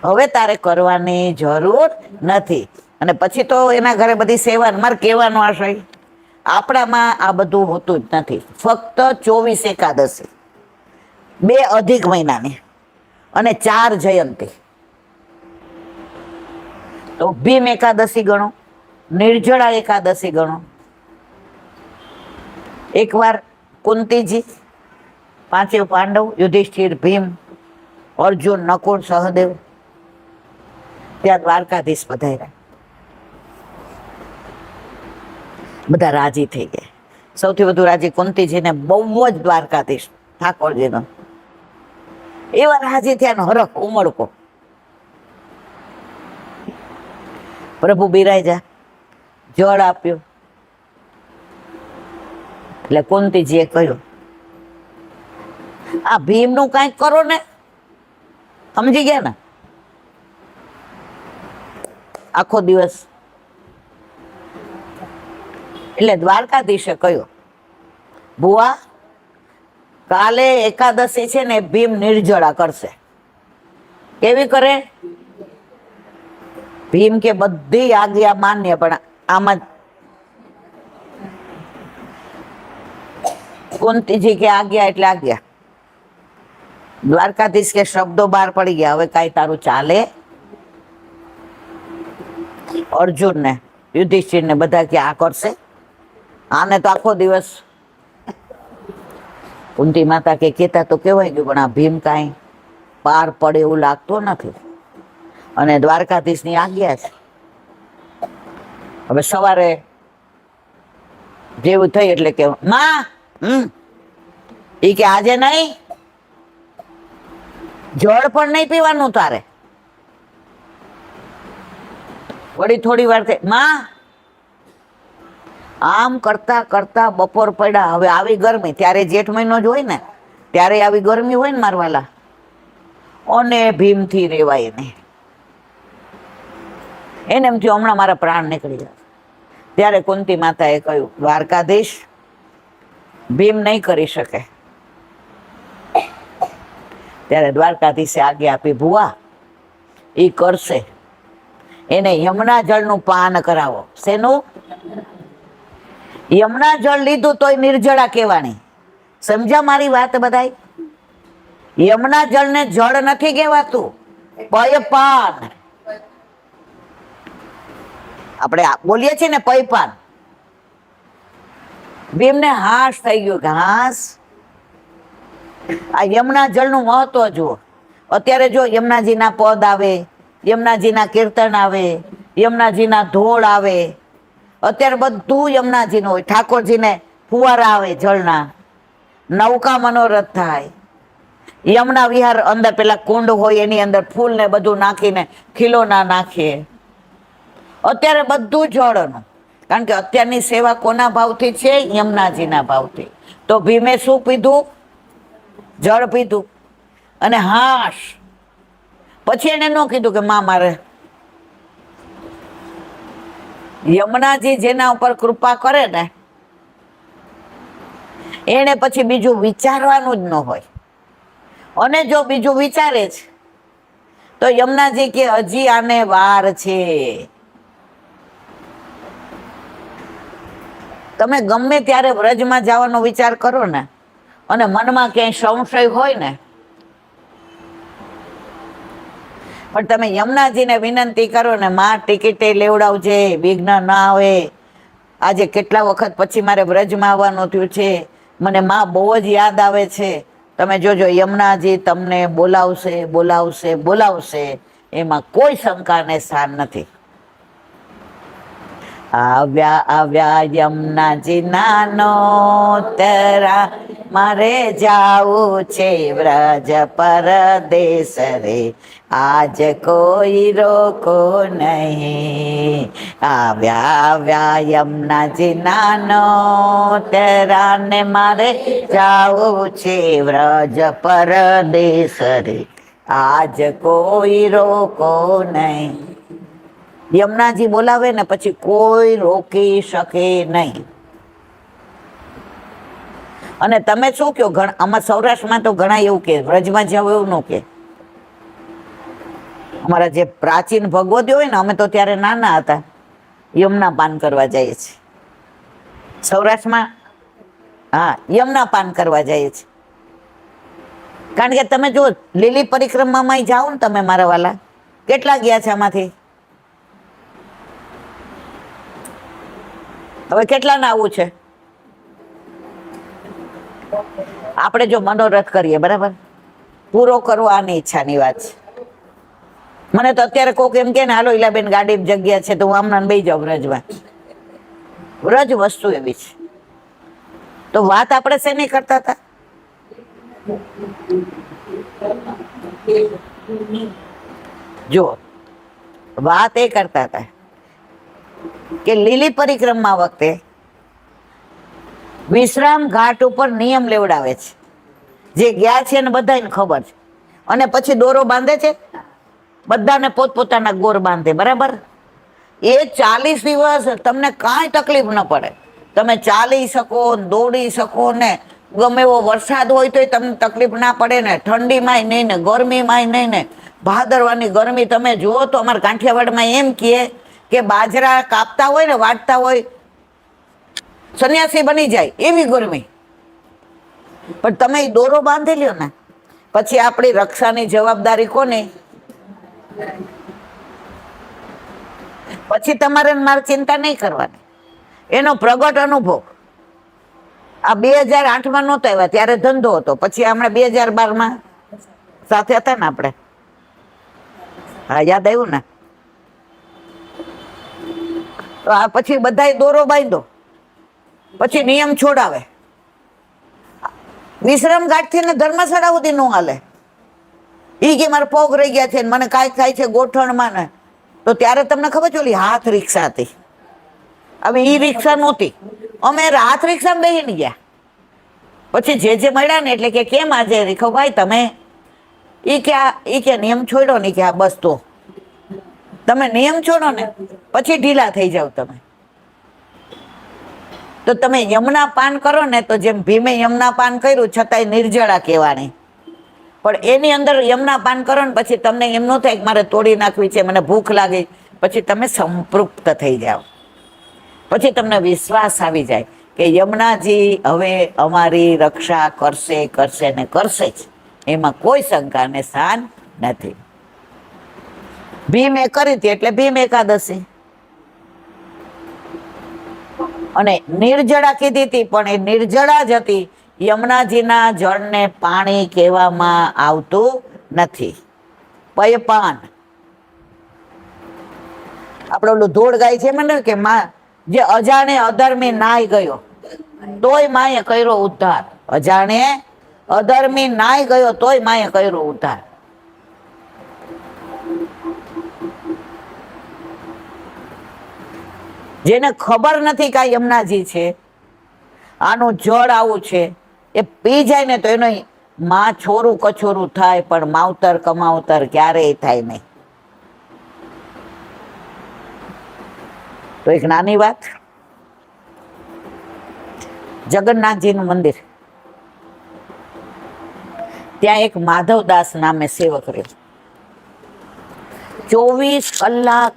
Speaker 1: હવે તારે કરવાની જરૂર નથી. અને પછી તો એના ઘરે બધી સેવા. મારે કહેવાનો આશય, આપણામાં આ બધું હોતું જ નથી. ફક્ત 24 એકાદશી, 2 અધિક મહિનાની અને 4 જયંતી. તો ભીમ એકાદશી ગણો, નિર્જળા એકાદશી ગણો. એકવાર કુંતીજી, 5 પાંડવ, યુધિષ્ઠિર, ભીમ, અર્જુન, નકુળ, સહદેવ ત્યાં દ્વારકાધીશ પધાર્યા. બધા રાજી થઈ ગયા. સૌથી વધુ રાજી કુંતીજીને બહુ જ દ્વારકાધીશ ઠાકોરજીનો. એવા રાજી થયા, હરખ ઉમળકો. પ્રભુ બિરાજા, જળ આપ્યું. એટલે કુંતીજીએ કહ્યું, આ ભીમનું કાંઈક કરો ને. સમજી ગયા ને? આખો દિવસ. એટલે દ્વારકાધીશે કહ્યું, બુઆ કાલે એકાદશી છે ને, ભીમ નિર્જળા કરશે. કેવી કરે? ભીમ કે બધી આજ્ઞા માન્ય, પણ આમાં કુંતીજી કે આજ્ઞા એટલે આજ્ઞા. દ્વારકાધીશ કે શબ્દો બહાર પડી ગયા, હવે કાંઈ તારું ચાલે. અર્જુન ને યુધિષ્ઠિર ને બધા કે આ કરશે, આને તો આખો દિવસ. કુંતી માતા કે કેતા તો કેવાય ગયું, પણ આ ભીમ કાંઈ પાર પડે એવું લાગતું નથી. અને દ્વારકાધીશ ની આજ્ઞા છે. હવે સવારે જેવું થઈ એટલે કે માં ઈ કે આજે નહીં, જળ પણ નહીં પીવાનું તારે. વળી થોડી વાર થઈ, માં આમ કરતા કરતા બપોર પડ્યા. હવે આવી ગરમી, ત્યારે જેઠ મહિનો જ હોય ને, ત્યારે આવી ગરમી હોય ને મારવાલા, અને ભીમથી રેવાય નહીં. એને એમ થયું હમણાં મારા પ્રાણ નીકળી જાય. ત્યારે કુંતી માતાએ કહ્યું, દ્વારકાધીશ ભીમ નહીં કરી શકે. ત્યારે દ્વારકાધીશે આજ્ઞા આપી, ભુવા ઈ કરશે. એને યમુના જળનું પાન કરાવો. શેનું? યમુના જળ લીધું તોય નિર્જળા કહેવાની. સમજ્યા મારી વાત બધાય? યમુના જળને જળ નથી કહેવાતું, પયપાન. આપણે બોલીએ છીએ ને પયપાન. ભીમને હાશ થઈ ગયું કે હાશ, આ યમુના જળનું મહત્વ જુઓ. અત્યારે જો યમુનાજીના પદ આવે, યમુનાજીના કીર્તન આવે, યમુનાજીના ધોળ આવે, અત્યારે બધું યમુનાજીનું હોય. ઠાકોરજીને ફુવારા આવે જળના, નૌકા મનોરથ થાય. યમુના વિહાર અંદર પેલા કુંડ હોય એની અંદર ફૂલ ને બધું નાખીને ખીલોના નાખીએ. અત્યારે બધું જળનું, કારણ કે અત્યારની સેવા કોના ભાવથી છે? યમુનાજીના ભાવથી. તો ભીમે શું પીધું? જળ પીધું. અને હાશ. પછી એને ન કીધું કે માં મારે. યમુનાજી જેના ઉપર કૃપા કરે ને, એને પછી બીજું વિચારવાનું જ ન હોય. અને જો બીજું વિચારે છે તો યમુનાજી કે હજી આને વાર છે. તમે ગમે ત્યારે વ્રજમાં જવાનો વિચાર કરો ને, અને મનમાં ક્યાંય સંશય હોય ને, પણ તમે યમુનાજીને વિનંતી કરો ને, માં ટિકિટે લેવડાવજે, વિઘ્ન ના આવે. આજે કેટલા વખત પછી મારે વ્રજમાં આવવાનું થયું છે, મને માં બહુ જ યાદ આવે છે. તમે જોજો યમુનાજી તમને બોલાવશે, બોલાવશે, બોલાવશે. એમાં કોઈ શંકાને સ્થાન નથી. આવ્યા આવ્યા યમુનાજી નાનો તરા, મારે જાવું છે વ્રજ પરદેશ રે, આજ કોઈ રોકો નહીં. આવ્યા આવ્યા યમુનાજી નાનો તરા, ને મારે જાવું છે વ્રજ પરદેશ રે, આજ કોઈ રોકો નહીં. યમુનાજી બોલાવે ને પછી કોઈ રોકી શકે નહીં. અને તમે શું કહો, અમારા સૌરાષ્ટ્રમાં તો ઘણા એવું કે વ્રજમાં જાવ, એવું ન કે. અમારા જે પ્રાચીન ભગવતીઓ હોય ને, અમે તો ત્યારે નાના હતા, યમુના પાન કરવા જઈએ છીએ સૌરાષ્ટ્રમાં. હા, યમુના પાન કરવા જઈએ છીએ. કારણ કે તમે જો લીલી પરિક્રમામાં જાઓ ને તમે, મારા વાલા, કેટલા ગયા છે આમાંથી? હવે કેટલાને આવું છે? આપણે જો મનોરથ કરીએ, બરાબર, પૂરો કરવો આની ઈચ્છાની વાત છે. મને તો અત્યારે કોક એમ કે ને, હાલો ઈલાબેન ગાડી જગ્યા છે તો હું આમના બેસી જાઉં વ્રજમાં. વ્રજ વસ્તુ એવી છે. તો વાત આપણે શેની કરતા હતા? જો વાત એ કરતા હતા કે લીલી પરિક્રમા વખતે વિશ્રામ ઘાટ ઉપર નિયમ લેવડાવે છે. જે ગયા છે ને બધાને ખબર છે. અને પછી દોરો બાંધે છે, બધાને પોતપોતાના ગોર બાંધે, બરાબર. એ 40 દિવસ તમને કાંઈ તકલીફ ન પડે. તમે ચાલી શકો, દોડી શકો ને, ગમે એવો વરસાદ હોય તોય તમને તકલીફ ના પડે ને, ઠંડીમાંય નહીં ને, ગરમીમાંય નહીં ને. ભાદરવાની ગરમી તમે જુઓ તો અમારા કાઠિયાવાડમાં એમ કહે કે બાજરા કાપતા હોય ને, વાટતા હોય, સંન્યાસી બની જાય એવી ગરમી. પણ તમે એ દોરો બાંધી લ્યો ને, પછી આપણી રક્ષાની જવાબદારી કોની? પછી તમારે મારે ચિંતા નહીં કરવાની. એનો પ્રગટ અનુભવ આ 2008માં નહોતો આવ્યા, ત્યારે ધંધો હતો. પછી હમણાં 2012માં સાથે હતા ને આપણે. હા, યાદ આવ્યું ને? તો આ પછી બધાય દોરો બાંધ્યો, પછી નિયમ છોડાવે. વિશ્રામ ઘાટથી ને ધર્મશાળા સુધી ન હાલે. ઈ કે મારે પગ રહી ગયા છે, મને કાંઈક થાય છે ગોઠણમાં ને. તો ત્યારે તમને ખબર છે ઓલી હાથ રિક્ષા હતી. હવે ઈ રિક્ષા નહોતી, અમે હાથ રિક્ષામાં બેસીને ગયા. પછી જે મળ્યા ને એટલે કે કેમ આજે રીખવભાઈ તમે? ઈ કે નિયમ છોડ્યો ને, કે આ બસ તો તમે નિયમ છોડો ને પછી ઢીલા થઈ જાવ તમે. તો તમે યમુના પાન કરો ને, તો જેમ ભીમે યમુના પાન કર્યું છતાંય નિર્જળા કહેવાની. પણ એની અંદર યમુના પાન કરો ને પછી તમને એમ ન થાય કે મારે તોડી નાખવી છે, મને ભૂખ લાગી. પછી તમે સંતૃપ્ત થઈ જાઓ. પછી તમને વિશ્વાસ આવી જાય કે યમુનાજી હવે અમારી રક્ષા કરશે, કરશે ને કરશે જ. એમાં કોઈ શંકા ને સ્થાન નથી. ભીમે કરી હતી એટલે ભીમ એકાદશી. અને નિર્જળા કીધી હતી, પણ એ નિર્જળા જ હતી. યમુનાજીના જળને પાણી કહેવામાં આવતું નથી. પયપાન આપણે ઓલું ધોળ ગાય છે મને કે માં, જે અજાણે અધર્મી નાઈ ગયો તોય માએ કર્યો ઉદ્ધાર. અજાણે અધર્મી નાઈ ગયો તોય માએ કર્યો ઉદ્ધાર. જેને ખબર નથી કે આ યમુનાજી છે, આનું જળ આવું છે, એ પી જાય ને તો એનો માં છોરું કછોરું થાય, પણ માવતર કમાવતર ક્યારેય થાય નહીં. તો એક નાની વાત, જગન્નાથજીનું મંદિર, ત્યાં એક માધવદાસ નામે સેવક રહ્યો. 24 કલાક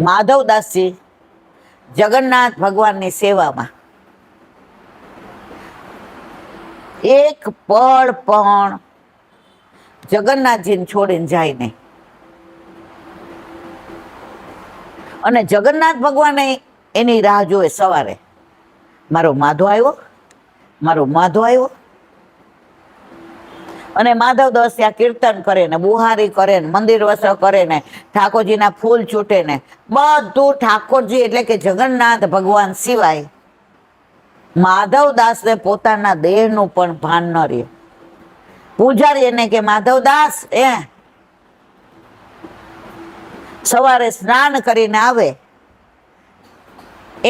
Speaker 1: માધવદાસજી જગન્નાથ ભગવાનની સેવામાં. એક પળ પણ જગન્નાથજીને છોડીને જાય નહીં. અને જગન્નાથ ભગવાને એની રાહ જોવે સવારે, મારો માધો આવ્યો, મારો માધો આવ્યો. અને માધવ દાસ ત્યાં કીર્તન કરે ને, બુહારી કરે ને, મંદિર વસ્ત્ર કરે ને, ઠાકોરજીના ફૂલ છૂટે ને, બધું ઠાકોરજી એટલે કે જગન્નાથ ભગવાન સિવાય માધવ દાસને પોતાના દેહનું પણ ભાન ન રહે. પૂજારી એને કે માધવ દાસ સવારે સ્નાન કરીને આવે,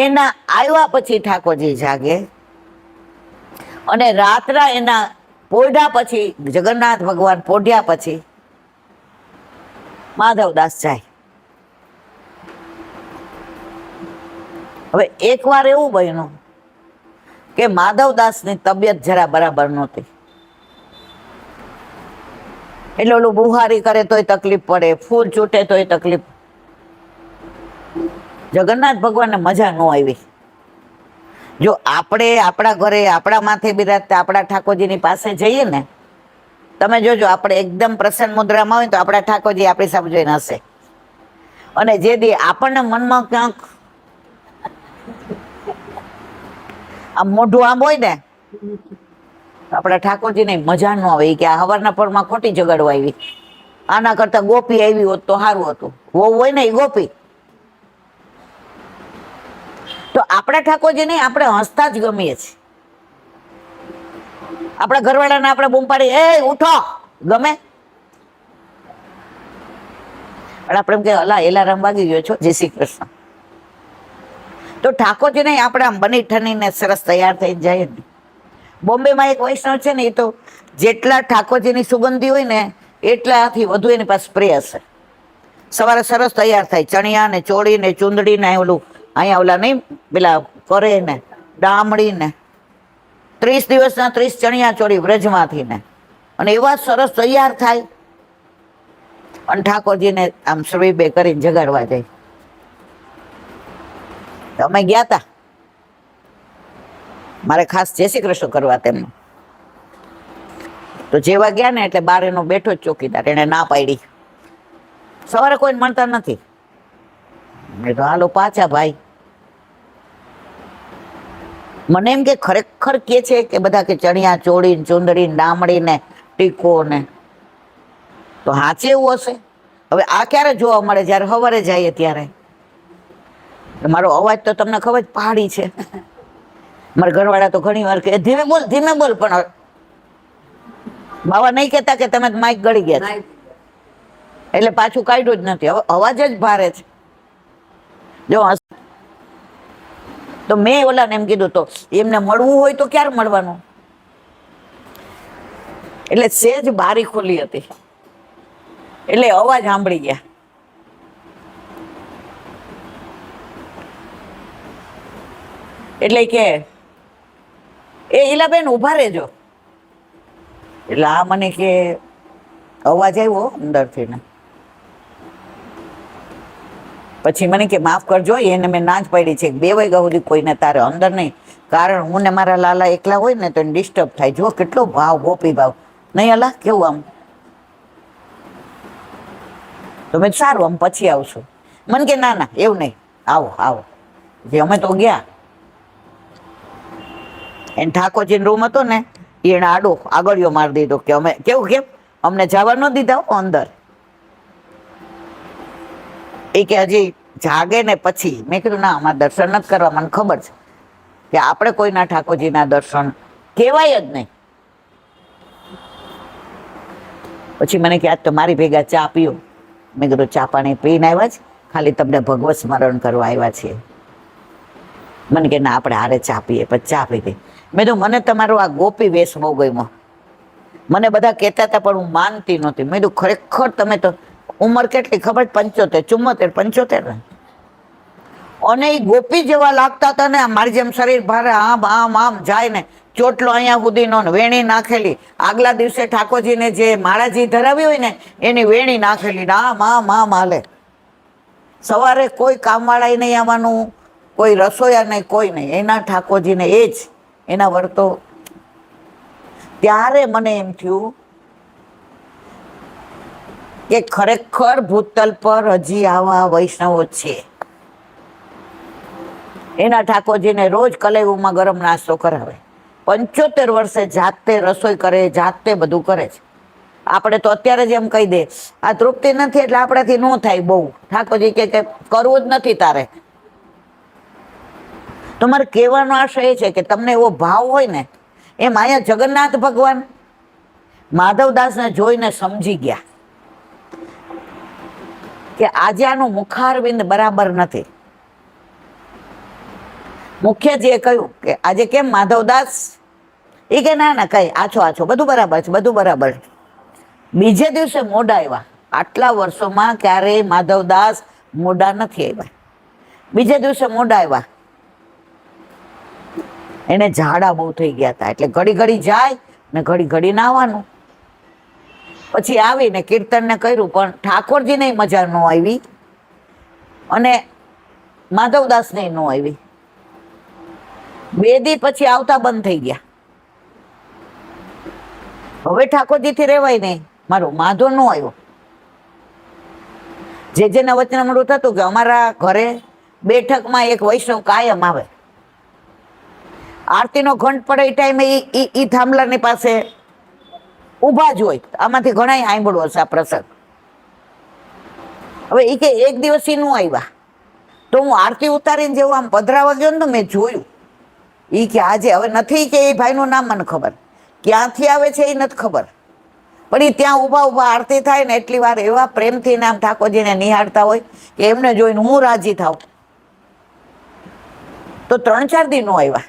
Speaker 1: એના આવ્યા પછી ઠાકોરજી જાગે, અને રાત્રા એના પોઢ્યા પછી, જગન્નાથ ભગવાન પોઢ્યા પછી માધવદાસ જાય. હવે એકવાર એવું બન્યું કે માધવદાસની તબિયત જરા બરાબર નહોતી, એટલે ઓલું બુહારી કરે તોય તકલીફ પડે, ફૂલ છૂટે તોય તકલીફ. જગન્નાથ ભગવાનને મજા ન આવી. જો આપણે આપણા ઘરે આપણા માથે બિરાજતા આપણા ઠાકોરજીની પાસે જઈએ ને, તમે જોજો આપણે એકદમ પ્રસન્ન મુદ્રામાં હોય તો આપણા ઠાકોરજી આપણી સામે જોઈને હશે, અને જે દી આપણને મનમાં ક્યાંક આમ મોઢું આમ હોય ને, આપણા ઠાકોરજીને મજા ન આવે કે આ હવારના પરમાં ખોટી જગાડવા આવી, આના કરતા ગોપી આવી હોત તો સારું હતું. વહુ હોય ને એ ગોપી. તો આપણા ઠાકોરજીને આપણે હસતા જ ગમીએ છીએ. આપણા ઘરવાળાને આપણે બૂમ પાડી, એ ઉઠો, ગમે? પણ આપણે એમ કે અલા એલારામ વાગી ગયો છો, જય શ્રી કૃષ્ણ. તો ઠાકોરજીને આપણે આમ બની ઠનીને સરસ તૈયાર થઈ જાય ને. બોમ્બેમાં એક વૈષ્ણવ છે ને, એ તો જેટલા ઠાકોરજીની સુગંધી હોય ને એટલાથી વધુ એની પાસે સ્પ્રે હશે. સવારે સરસ તૈયાર થાય, ચણિયા ને ચોળી ને ચૂંદડી ને ઓલું અહીંયા ઓલા નહીં પેલા કરે ને ડામડી ને, 30 દિવસના 30 ચણિયા ચોળી વ્રજમાંથી ને, અને એવા સરસ તૈયાર થાય, અને ઠાકોરજીને આમ શ્રીબે કરીને જગાડવા જાય. અમે ગયા તા, મારે ખાસ જય શ્રી કૃષ્ણ કરવા તેમનું. તો જેવા ગયા ને એટલે બાર એનો બેઠો જ ચોકીદાર, એને ના પાડી, સવારે કોઈ મળતા નથી. મેં તો હાલો પાછા ભાઈ. મને એમ કે ખરેખર કે છે કે બધા કે ચણિયા ચોળી ચુંદડી ડામડી ને ટીકો ને, તો હાચે એવું હશે? હવે આ ક્યારે જોવા મળે? જયારે સવારે જઈએ ત્યારે. મારો અવાજ તો તમને ખબર પહાડી છે. મારા ઘરવાળા તો ઘણી વાર કે ધીમે બોલ ધીમે બોલ, પણ બાવા નહીં કેતા કે તમે માઇક ગળી ગયા છે, એટલે પાછું કાઢ્યું જ નથી. હવે અવાજ જ ભારે છે. જો તો મેં ઓલાને એમ કીધું, તો એમને મળવું હોય તો ક્યારે મળવાનું? એટલે સેજ બારી ખોલી હતી, એટલે અવાજ સાંભળી ગયા. એટલે કે એ ઈલાબેન ઉભા રહેજો. એટલે આ મને કે અવાજ આવ્યો અંદરથી ને, પછી મને કે માફ કરજો, એને મેં ના જ પાડી છે 2 વાગ્યા સુધી કોઈને તારે અંદર નહીં, કારણ હું ને મારા લાલા એકલા હોય ને તો એને ડિસ્ટર્બ થાય. જો કેટલો ભાવ, ગોપી ભાવ નહીં અલા, કેવું આમ. તો મેં સારું આમ પછી આવશું. મને કે ના ના એવું નહીં, આવો આવો. જે અમે તો ગયા, એને ઠાકોરજીનો રૂમ હતો ને, એને આડો આગળિયો મારી દીધો કે અમે કેવું, કેમ અમને જવા ન દીધા અંદર. એ કે હજી જાગે ને પછી. મેં કીધું ના, અમારે દર્શન નથી કરવા, મને ખબર છે કે આપણે કોઈના ઠાકોરજીના દર્શન કહેવાય જ નહીં. પછી મને કે આજ તો મારી ભેગા ચા પીઓ. મેં કીધું ચા પાણી પીને આવ્યા છે, ખાલી તમને ભગવત સ્મરણ કરવા આવ્યા છીએ. મને કે ના આપણે હારે ચા પીએ. પછી ચા પીધી. મેં તો મને તમારો આ ગોપી વેશ બહુ ગમ્યો. મને બધા કહેતા હતા પણ હું માનતી નહોતી. મેં તો ખરેખર તમે તો ઉંમર કેટલી ખબર? 75 75 ને, અને એ ગોપી જેવા લાગતા હતા ને. મારી જેમ શરીર ભારે, આમ આમ આમ જાય ને, ચોટલો અહીંયા સુધીનો, વેણી નાખેલી. આગલા દિવસે ઠાકોરજીને જે માળાજી ધરાવી હોય ને એની વેણી નાખેલી, આમ આમ આમ હાલે. સવારે કોઈ કામવાળા નહીં આવવાનું, કોઈ રસોયા નહીં, કોઈ નહીં, એના ઠાકોરજીને એ જ એના વર્તો. ત્યારે મને એમ થયું કે ખરેખર ભૂતલ પર હજી આવા વૈષ્ણવો છે. એના ઠાકોરજીને રોજ કલેવુમાં ગરમ નાસ્તો કરાવે, 75 વર્ષે જાતે રસોઈ કરે, જાતે બધું કરે છે. આપણે તો અત્યારે જ એમ કહી દે આ તૃપ્તિ નથી એટલે આપણાથી ન થાય બહુ. ઠાકોરજી કે કરવું જ નથી તારે. તમારે કહેવાનો આશય એ છે કે તમને એવો ભાવ હોય ને, એમ અહીંયા જગન્નાથ ભગવાન માધવદાસને જોઈને સમજી ગયા કે આજે આનું મુખારવિંદ બરાબર નથી. મુખ્યજીએ કહ્યું કે આજે કેમ માધવદાસ? એ કે ના ના કઈ આછો આછો બધું બરાબર છે, બધું બરાબર. બીજે દિવસે મોડા આવ્યા. આટલા વર્ષોમાં ક્યારેય માધવદાસ મોડા નથી આવ્યા. બીજે દિવસે મોડા આવ્યા. એને ઝાડા બહુ થઈ ગયા હતા એટલે ઘડી ઘડી જાય ને ઘડી ઘડી નાવાનું. પછી આવીને કીર્તનને કર્યું પણ ઠાકોરજીને મજા ન આવી અને માધવદાસને ન આવી. 2 દી પછી આવતા બંધ થઈ ગયા. હવે ઠાકોરજીથી રેવાય નહીં. મારો માધવ ન આવ્યો. જેના વચનામૃત થતું કે અમારા ઘરે બેઠકમાં એક વૈષ્ણવ કાયમ આવે. આરતીનો ઘંટ પડે એ ટાઈમે ઈ થાંભલાની પાસે ઊભા જ હોય. આમાંથી ઘણા સાંભળ્યો હશે આ પ્રસંગ. હવે એ કે એક દિવસ ઈ નું આવ્યા તો હું આરતી ઉતારીને જેવું આમ પધરાવા ગયો ને તો મેં જોયું. ઈ કે આજે હવે નથી કે એ ભાઈનું નામ મને ખબર, ક્યાંથી આવે છે એ નથી ખબર, પણ એ ત્યાં ઊભા ઊભા આરતી થાય ને એટલી વાર એવા પ્રેમથી નામ ઠાકોરજીને નિહાળતા હોય કે એમને જોઈને હું રાજી થાવ. તો 3-4 દી નો આવ્યા.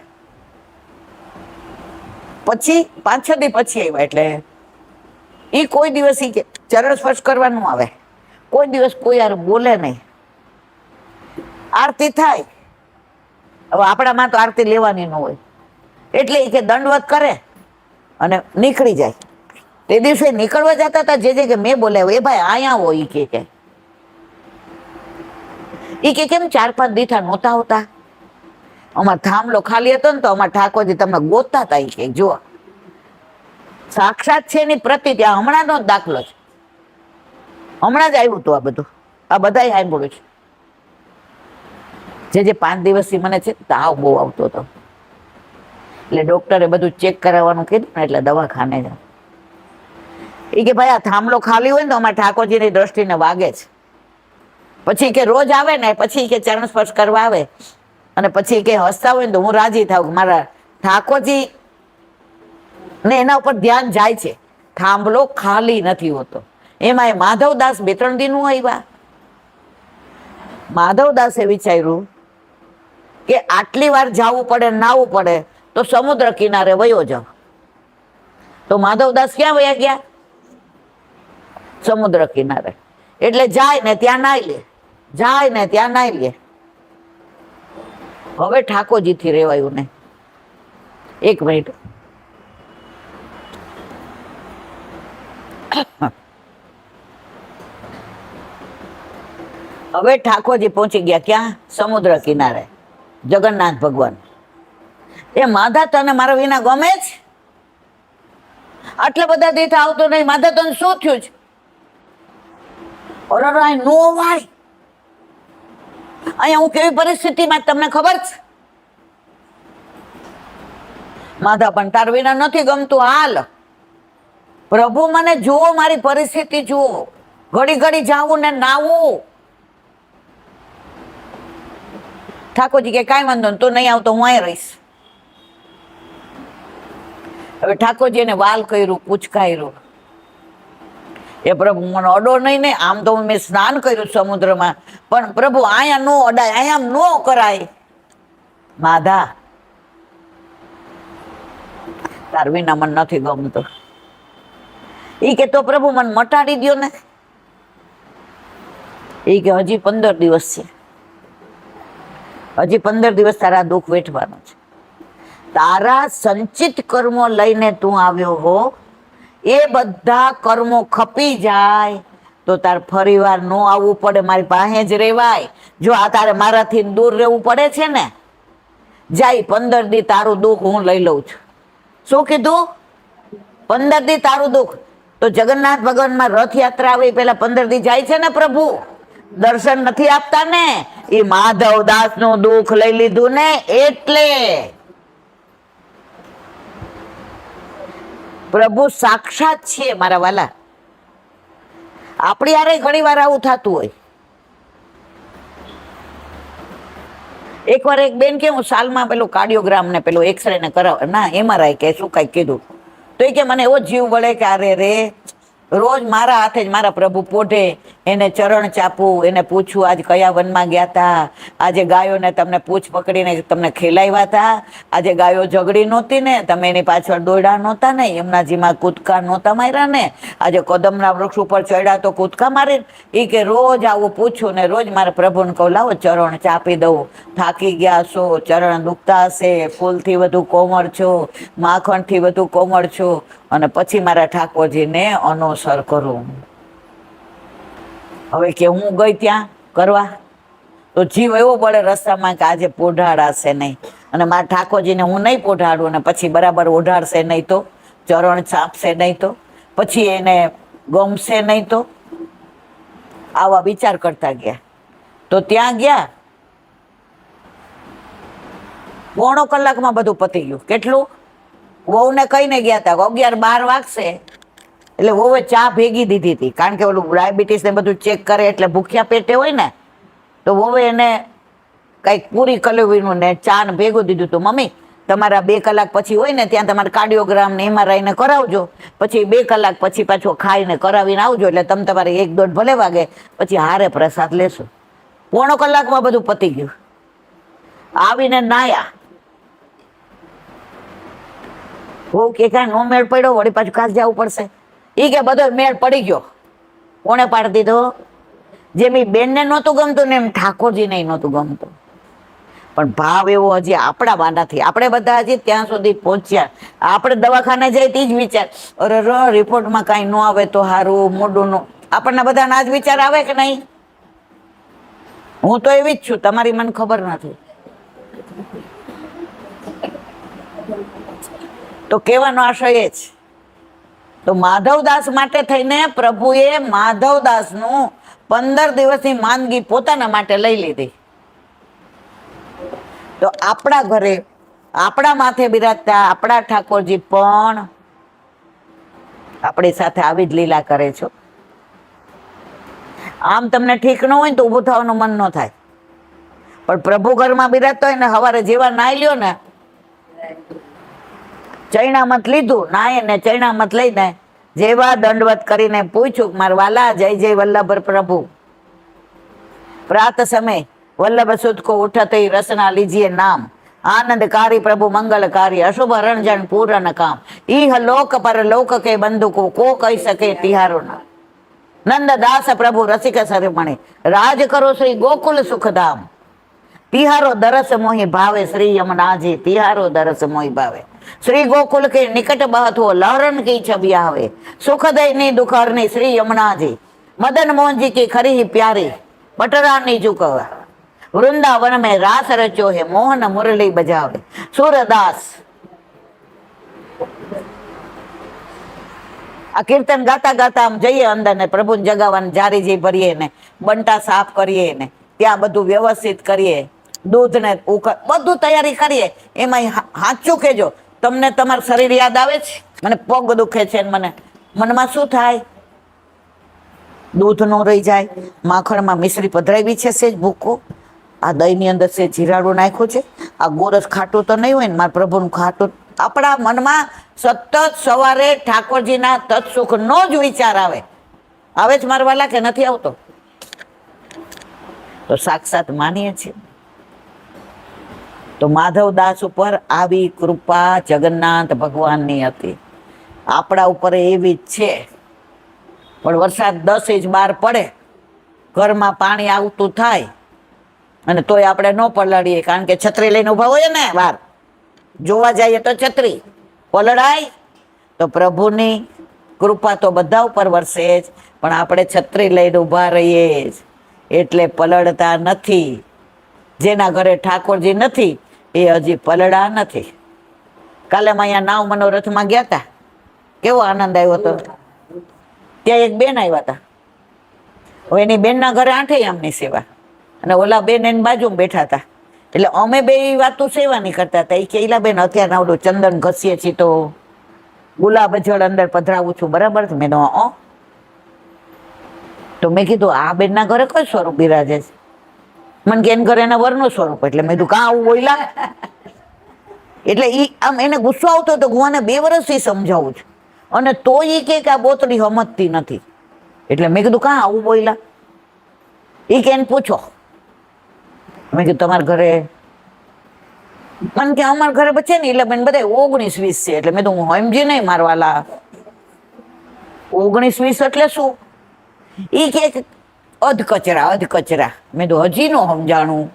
Speaker 1: પછી 5-6 દી પછી આવ્યા. એટલે એ કોઈ દિવસ ઈ કે ચરણ સ્પર્શ કરવાનું આવે, કોઈ દિવસ કોઈ યાર બોલે નહીં. આરતી થાય, હવે આપણામાં તો આરતી લેવાની ન હોય એટલે એ કે દંડવત કરે અને નીકળી જાય. તે દિવસે નીકળવા જતા હતા જે કે મેં બોલાવ્યો એ ભાઈ અહીંયા આવો. ઈ કે કેમ 4-5 દીઠા નહોતા હોતા? અમાર થાંભલો ખાલી હતો ને તો અમાર ઠાકોરજી તમને ગોતતા હતા. કે જો સાક્ષાત છે એની પ્રતિ ત્યાં હમણાંનો જ દાખલો છે. હમણાં જ આવ્યું હતું આ બધું. આ બધા સાંભળ્યું છે. જે 5 દિવસથી મને છે તાવ બહુ આવતો હતો એટલે ડોક્ટરે બધું ચેક કરાવવાનું કીધું ને એટલે દવાખાને જાવ. એ કે ભાઈ આ થાંભલો ખાલી હોય ને તો અમારા ઠાકોરજીની દ્રષ્ટિને વાગે છે. પછી કે રોજ આવે ને પછી કે ચરણ સ્પર્શ કરવા આવે અને પછી કે હસતા હોય ને તો હું રાજી થાવ મારા ઠાકોરજી ને એના ઉપર ધ્યાન જાય છે. થાંભલો ખાલી નથી હોતો. એમાં માધવદાસ 2-3 દી નું આવ્યા. માધવદાસે વિચાર્યું કે આટલી વાર જવું પડે નાવું પડે તો સમુદ્ર કિનારે વયો જાવ. તો માધવદાસ ક્યાં વયા ગયા? સમુદ્ર કિનારે. એટલે જાય ને ત્યાં નાઈ લે, જાય ને ત્યાં નાઈ લે. હવે ઠાકોરજીથી રેવાયું નહીં. 1 મિનિટ. હવે ઠાકોરજી પહોંચી ગયા ક્યાં? સમુદ્ર કિનારે. જગન્નાથ ભગવાન એ માધા તને મારા વિના ગમે જ? આટલા બધા દીઠ આવતો નહીં, માધા તને શું થયું છે? અરે નો ભાઈ, અહીંયા હું કેવી પરિસ્થિતિમાં તમને ખબર છે? માધા પણ તાર વિના નથી ગમતું. હાલ પ્રભુ મને જુઓ, મારી પરિસ્થિતિ જુઓ. ઘડી ઘડી જાવું ને નાવું. ઠાકોરજી કે કાંઈ વાંધો નહીં, તું નહીં આવતો હું અહીં રહીશ. હવે ઠાકોરજી એને વાલ કર્યું, પૂચકાર્યું. એ પ્રભુ મને અડો નહીં ને, આમ તો મેં સ્નાન કર્યું સમુદ્રમાં, પણ પ્રભુ અહીંયા નો અડાય, અહીંયા નો કરાય. માધા તાર વિના મને નથી ગમતું. ઈ કે તો પ્રભુ મને મટાડી દ્યો ને. ઈ કે હજી 15 દિવસ છે, હજી 15 દિવસ તારા દુઃખ વેઠવાનું છે. તારા સંચિત કર્મો લઈને તું આવ્યો હો, એ બધા કર્મો ખપી જાય તો તાર ફરી વાર નો આવવું પડે, મારી પાસે જ રેવાય. જો આ તારે મારાથી દૂર રહેવું પડે છે ને, જાય 15 દી તારું દુઃખ હું લઈ લઉં છું. શું કીધું? 15 દી તારું દુઃખ. તો જગન્નાથ ભગવાનમાં રથયાત્રા આવે પેલા 15 દી જાય છે ને પ્રભુ, દર્શન નથી આપતા ને. એ માધવદાસ નું દુઃખ લઈ લીધું ને એટલે. પ્રભુ સાક્ષાત છે મારા વાલા. આપણી હારે ઘણી વાર આવું થતું હોય. એકવાર એક બેન કે હું સાલમાં પેલું કાર્ડિયોગ્રામ ને પેલું એક્સરે ને કરાવ, ના MRI કે શું કઈ કીધું, તો એ કે મને એવો જીવ વળે કે અરે રે રોજ મારા હાથે જ મારા પ્રભુ પોઢે, એને ચરણ ચાપવું, એને પૂછવું આજ કયા વનમાં ગયા તા, આજે ગાયોને તમને પૂછ પકડીને તમને ખેલાવ્યા હતા, આજે ગાયો ઝઘડી નહોતી ને, તમે એની પાછળ દોડ્યા નહોતા ને, યમુનાજીમાં કૂદકા નહોતા માર્યા ને, આજે કદમના વૃક્ષ ઉપર ચડ્યા તો કૂદકા મારી. એ કે રોજ આવું પૂછું ને રોજ મારા પ્રભુને કહું લાવો ચરણ ચાપી દઉં. થાકી ગયા છો, ચરણ દુખતા હશે, ફૂલથી વધુ કોમળ છો, માખણથી વધુ કોમળ છો, અને પછી મારા ઠાકોરજીને અનુસર કરું. હવે કે હું ગઈ ત્યાં કરવા તો જીવ એવો પડે રસ્તામાં કે આજે પોઢાડાશે નહીં, અને મારા ઠાકોરજીને હું નહીં પોઢાડું ને પછી બરાબર ઓઢાડશે નહીં તો, ચરણ ચાપશે નહીં તો, પછી એને ગમશે નહીં તો, આવા વિચાર કરતા ગયા. તો ત્યાં ગયા, પોણો કલાકમાં બધું પતી ગયું. કેટલું? વહુને કહીને ગયા હતા 11-12 વાગશે એટલે વહુએ ચા ભેગી દીધી હતી, કારણ કે ઓલું ડાયાબિટીસ ને બધું ચેક કરે એટલે ભૂખ્યા પેટે હોય ને, તો વહુએ એને કંઈક પૂરી કલવીનું ને ચા ને ભેગું દીધું હતું. મમ્મી તમારા 2 કલાક પછી હોય ને ત્યાં તમારે કાર્ડિયોગ્રામ ને MRI ને કરાવજો, પછી 2 કલાક પછી પાછો ખાઈને કરાવીને આવજો, એટલે તમે તમારે 1-1:30 ભલે વાગે પછી હારે પ્રસાદ લેશો. પોણો કલાકમાં બધું પતી ગયું. આવીને નાયા. હું કે કાંઈ નો મેળ પડ્યો, વળી પાછું ખાસ જવું પડશે. એ કે બધો મેળ પડી ગયો. કોણે પાડી દીધો? જેમ એ બેનને નહોતું ગમતું ને એમ ઠાકોરજીને નહોતું ગમતું. પણ ભાવ એવો હજી આપણામાં નથી. આપણે બધા હજી ત્યાં સુધી પહોંચ્યા. આપણે દવાખાને જાય તે જ વિચાર, અરે રિપોર્ટમાં કાંઈ ન આવે તો સારું, મોઢું નું. આપણને બધાના જ વિચાર આવે કે નહીં? હું તો એવી જ છું, તમારી મને ખબર નથી. તો કહેવાનો આશય એ જ. તો માધવદાસ માટે થઈને પ્રભુએ માધવદાસનું 15 દિવસની માંદગી પોતાના માટે લઈ લીધી. તો આપણા ઘરે આપણા માથે બિરાજતા આપણા ઠાકોરજી પણ આપણી સાથે આવી જ લીલા કરે છો. આમ તમને ઠીક ન હોય તો ઊભું થવાનું મન ન થાય, પણ પ્રભુ ઘરમાં બિરાજતો હોય ને, સવારે જેવા નાઈ લ્યો ને, ચૈણામત લીધું, નાય ને ચૈણામત લઈને જેવા દંડવત કરીને પૂછ્યું, મારા વાલા જય જય વલ્લભ પ્રભુ, પ્રાત સમય वल्लभ सुत को उठते ही रसना लीजिए नाम, आनंदकारी प्रभु मंगलकारी, अशुभ रंजन पूर्ण काम, इह लोक पर लोक के बंधु को कही सके तिहारो नाम, नंद दास प्रभु रसिक सरमणि, राज करो श्री गोकुल सुखधाम, तिहारो दरस मोहि भावे श्री यमुनाजी, तिहारो दरस मोहि भावे, श्री गोकुल के निकट बहत हो लहरन की छवि आवे, सुखदय दुख हरनी श्री यमुनाजी, मदन मोहन जी की खरी ही प्यारी, बटरानी चुकवा, वृंदावन में रास रचो है, मोहन मुरली बजावे, सूरदास. આ કીર્તન ગાતા ગાતા આમ જઈએ અંદર ને પ્રભુને જગાવવાનું જારીજી ભરીએ ને બંટા સાફ કરીએ ને ત્યાં બધું વ્યવસ્થિત કરીએ, દૂધ ને બધું તૈયારી કરીએ. એમાં સાચું કહેજો, તમને તમારું શરીર યાદ આવે છે? મને પગ દુખે છે, મને મનમાં શું થાય? દૂધ નો રહી જાય, માખણમાં મિશ્રી પધરાવી છે, સેજ ભૂકો, આ દહીંની અંદર છે જીરાડું નાખ્યું છે, આ ગોરસ ખાટું તો નહીં હોય ને, મારા પ્રભુનું ખાટું. આપણા મનમાં સતત સવારે ઠાકોરજીના તત્સુખ નો જ વિચાર આવે. આવે જ મારા વાલા કે નથી આવતો? તો સાક્ષાત માનીએ છીએ. તો માધવદાસ ઉપર આવી કૃપા જગન્નાથ ભગવાનની હતી, આપણા ઉપર એવી જ છે. પણ વરસાદ 10 ઇંચ બહાર પડે, ઘરમાં પાણી આવતું થાય અને તોય આપણે ન પલળીએ, કારણ કે છત્રી લઈને ઉભા હોય ને, બહાર જોવા જઈએ તો છત્રી પલળાય. તો પ્રભુની કૃપા તો બધા ઉપર વરસે જ, પણ આપણે છત્રી લઈને ઉભા રહીએ જ એટલે પલળતા નથી. જેના ઘરે ઠાકોરજી નથી એ હજી પલળા નથી. કાલે અમે અહીંયા નાવ મનોરથમાં ગયા હતા, કેવો આનંદ આવ્યો હતો. ત્યાં એક બેન આવ્યા હતા, હવે એની બેનના ઘરે 8 આમની સેવા, અને ઓલા બેન એની બાજુમાં બેઠા હતા. એટલે અમે બે વાતો સેવાની કરતા હતા. એ કે ઈલા બેન અત્યારે આવડું ચંદન ઘસીએ છીએ તો ગુલાબ જળ અંદર પધરાવું છું, બરાબર છે? મેં તો મેં કીધું આ બેનના ઘરે કયું સ્વરૂપ બિરાજે છે? મને કે એના ઘરે એના વરનું સ્વરૂપ. એટલે મેં કીધું કાં આવું બોયલા? એટલે ઈ આમ એને ગુસ્સો આવતો હતો. હું આને 2 વર્ષથી સમજાવું છું અને તો ઈ કે આ બોતડી સમજતી નથી. એટલે મેં કીધું કાં આવું બોયલા? ઈ કે એને પૂછો. મેં કીધું તમારા ઘરે? મને કે અમારા ઘરે બચે ને એટલે બેન બધા 19-20 છે. એટલે મેં તો હું સમજી નહીં મારવાલા. 19-20 એટલે શું? ઈ કે અધ કચરા. મેં તો હજી નો સમજાણું.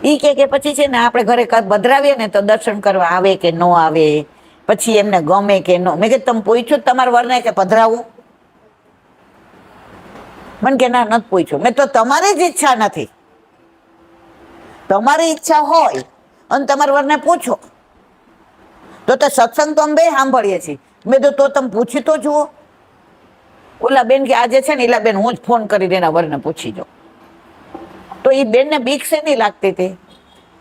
Speaker 1: ઈ કે પછી છે ને આપણે ઘરે પધરાવીએ ને તો દર્શન કરવા આવે કે ન આવે, પછી એમને ગમે કે ન. મેં કીધું તમે પૂછ્યું તમારા વરને કે પધરાવું? મને કે ના, નથી પૂછ્યું. મેં તો તમારી જ ઈચ્છા નથી. તમારી ઈચ્છા હોય અને તમારા વરને પૂછો તો સત્સંગ તો અમે બે સાંભળીએ છીએ. મેં તો તમે પૂછી તો જુઓ. ઓલા બેન કે આજે છે ને એલા બેન હું જ ફોન કરી એના વરને પૂછી જાઉં. તો એ બેનને બીક છે નહીં લાગતી હતી.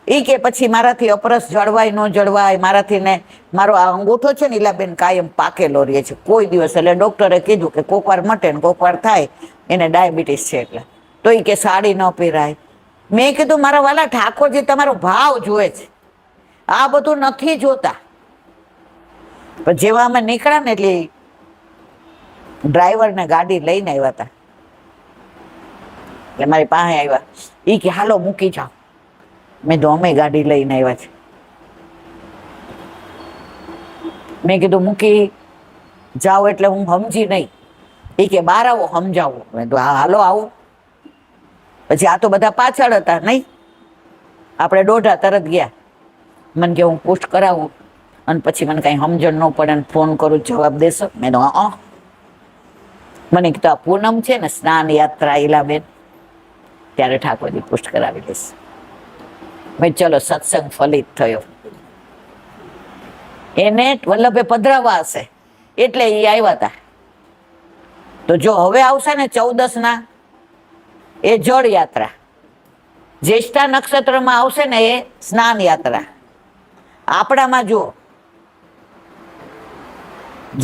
Speaker 1: એ કે પછી મારાથી અપરસ જળવાય ન જળવાય, મારાથી ને મારો આ અંગૂઠો છે ને એલા બેન કાયમ પાકેલો રહે છે કોઈ દિવસ. એટલે ડોક્ટરે કીધું કે કોક વાર મટે ને કોક વાર થાય, એને ડાયાબિટીસ છે એટલે. તો એ કે સાડી ન પહેરાય. મેં કીધું મારા વાલા ઠાકોરજી તમારો ભાવ જોવે છે, આ બધું નથી જોતા. પણ જેવા અમે નીકળ્યા ને એટલે ડ્રાઈવર ને ગાડી લઈને આવ્યા હતા. એટલે મારી પાસે આવ્યા. એ કે હાલો મૂકી જાઓ. મેં તો અમે ગાડી લઈને આવ્યા છે. મેં કીધું મૂકી જાઓ એટલે હું સમજી નહીં. એ કે બહાર આવો સમજાવું. મેં તો હા હાલો આવો. પછી આ તો બધા પાછળ હતા નહીં, આપણે દોઢા તરત ગયા. મને કે હું પોસ્ટ કરાવું અને પછી મને કઈ સમજણ ન પડે ને ફોન કરું જવાબ દેશો? મેં તો મને કીધું આ પૂનમ છે ને સ્નાન યાત્રા ઈલાબેન, ત્યારે ઠાકોરજી પુષ્ટ કરાવી દઈશ. મેં ચલો સત્સંગ ફલિત થયો. એને વલ્લભે પધરાવા હશે એટલે એ આવ્યા હતા. તો જો હવે આવશે ને 14 એ જળ યાત્રા, જ્યેષ્ઠા નક્ષત્રમાં આવશે ને એ સ્નાન યાત્રા. આપણામાં જો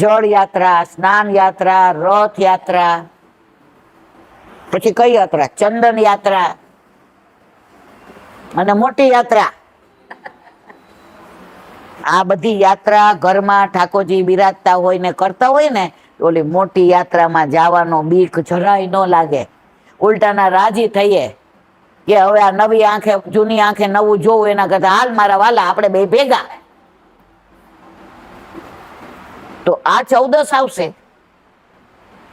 Speaker 1: જળ યાત્રા, સ્નાન યાત્રા, રથ યાત્રા, પછી કઈ યાત્રા? ચંદન યાત્રા અને મોટી યાત્રા. આ બધી યાત્રા ઘરમાં ઠાકોરજી બિરાજતા હોય ને કરતા હોય ને, ઓલી મોટી યાત્રામાં જવાનો બીક જરાય ન લાગે. ઉલટાના રાજી થઈએ કે હવે આ નવી આંખે જૂની આંખે નવું જોવું એના કરતા હાલ મારા વાલા આપણે બે ભેગા. તો આ 14 આવશે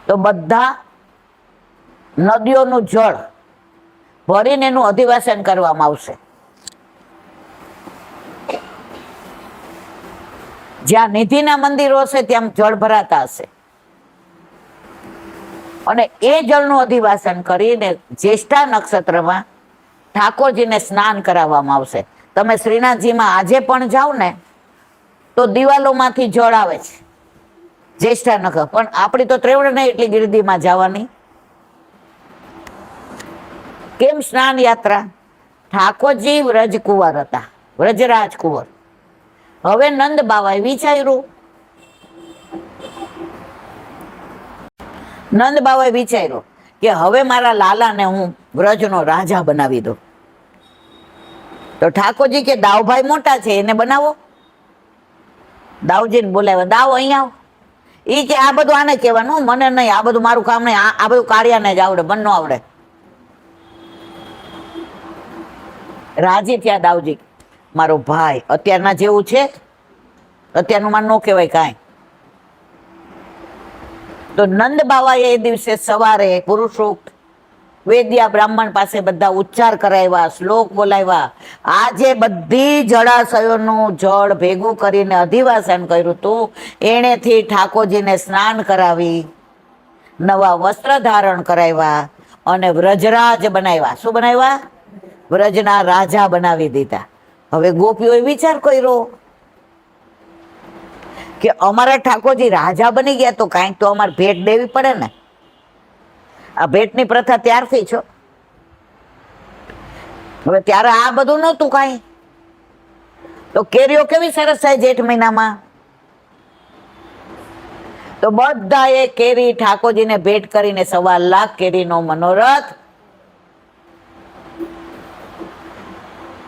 Speaker 1: તો બધા નદીઓનું જળ ભરીને એનું અધિવાસન કરવામાં આવશે. જ્યાં નિધિના મંદિરો હશે ત્યાં જળ ભરાતા હશે અને એ જળનું અધિવાસન કરીને જ્યેષ્ઠા નક્ષત્રમાં ઠાકોરજીને સ્નાન કરાવવામાં આવશે. તમે શ્રીનાથજીમાં આજે પણ જાઓ ને તો દિવાલોમાંથી જળ આવે છે જ્યેષ્ઠા નક્ષત્ર. પણ આપણી તો ત્રેવડ નહીં એટલી ગિરદીમાં જવાની. કેમ સ્નાન યાત્રા? ઠાકોરજી વ્રજ કુંવર હતા, વ્રજરાજ કુંવર. હવે નંદ બાવાએ વિચાર્યું, કે હવે મારા લાલાને હું વ્રજનો રાજા બનાવી દઉં. તો ઠાકોરજી કે દાવભાઈ મોટા છે એને બનાવો. દાવજીને બોલાવ્યા, દાવ અહીંયા આવો. એ કે આ બધું આને કહેવાનું, મને નહીં, આ બધું મારું કામ નહીં, આ બધું કાળિયાને જ આવડે, મને ન આવડે. રાજી થયા દાવજી, મારો ભાઈ અત્યારના જેવું છે, અત્યારનું માં ન કહેવાય કાંઈ. તો નંદ બાવાએ એ દિવસે સવારે પુરુષોક્ત વેદિયા બ્રાહ્મણ પાસે બધા ઉચ્ચાર કરાવ્યા, શ્લોક બોલાવ્યા. આજે બધી જળાશયોનું જળ ભેગું કરીને અધિવાસન કર્યું હતું. એણેથી ઠાકોરજીને સ્નાન કરાવી, નવા વસ્ત્ર ધારણ કરાવ્યા અને વ્રજરાજ બનાવ્યા. શું બનાવ્યા? વ્રજના રાજા બનાવી દીધા. હવે ગોપીઓએ વિચાર કર્યો કે અમારા ઠાકોરજી રાજા બની ગયા તો કાંઈક તો અમારે ભેટ દેવી પડે ને. આ ભેટની પ્રથા ત્યારથી છો. હવે ત્યારે આ બધું નહોતું કાંઈ. તો કેરીઓ કેવી સરસ થાય જેઠ મહિનામાં. તો બધાએ કેરી ઠાકોરજીને ભેટ કરીને 1.25 લાખ કેરીનો મનોરથ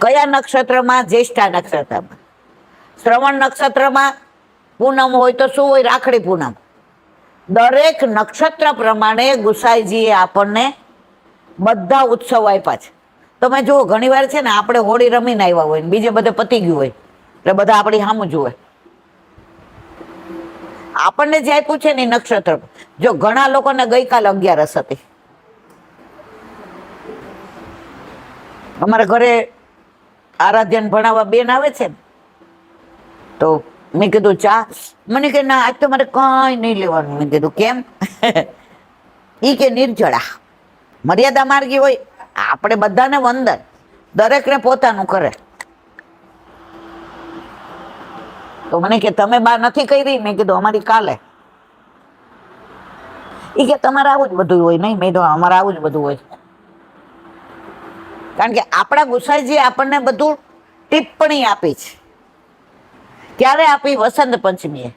Speaker 1: કયા નક્ષત્રમાં? જ્યેષ્ઠા નક્ષત્રમાં. શ્રવણ નક્ષત્રમાં પૂનમ હોય તો શું હોય? રાખડી પૂનમ. દરેક નક્ષત્ર પ્રમાણે ગુસાઈજીએ આપણને બધા ઉત્સવ આપ્યા છે. તમે જુઓ ઘણી વાર છે ને આપણે હોળી રમીને આવ્યા હોય ને બીજે બધે પતી ગયું હોય એટલે બધા આપણી સામું જુએ. આપણને જે આપ્યું છે ને નક્ષત્ર. જો ઘણા લોકોને ગઈકાલ 11 હતી. અમારા ઘરે આરાધ્યાને ભણાવવા બેન આવે છે ને તો મેં કીધું ચા. મને કે ના આજ તો મારે કઈ નહીં લેવાનું. મેં કીધું કેમ? ઈ કે નિર્જળા મર્યાદા માર્ગી હોય. આપણે બધાને વંદન, દરેકને પોતાનું કરે. તો મને કે તમે બા નથી કરી? મેં કીધું અમારી કાલે. ઈ કે તમારે આવું જ બધું હોય. નહીં, મેં તો અમારે આવું જ બધું હોય. કારણ કે આપણા ગુસાઈજી આપણને બધું ટિપ્પણી આપી છે. ક્યારે આપી? વસંત પંચમીએ.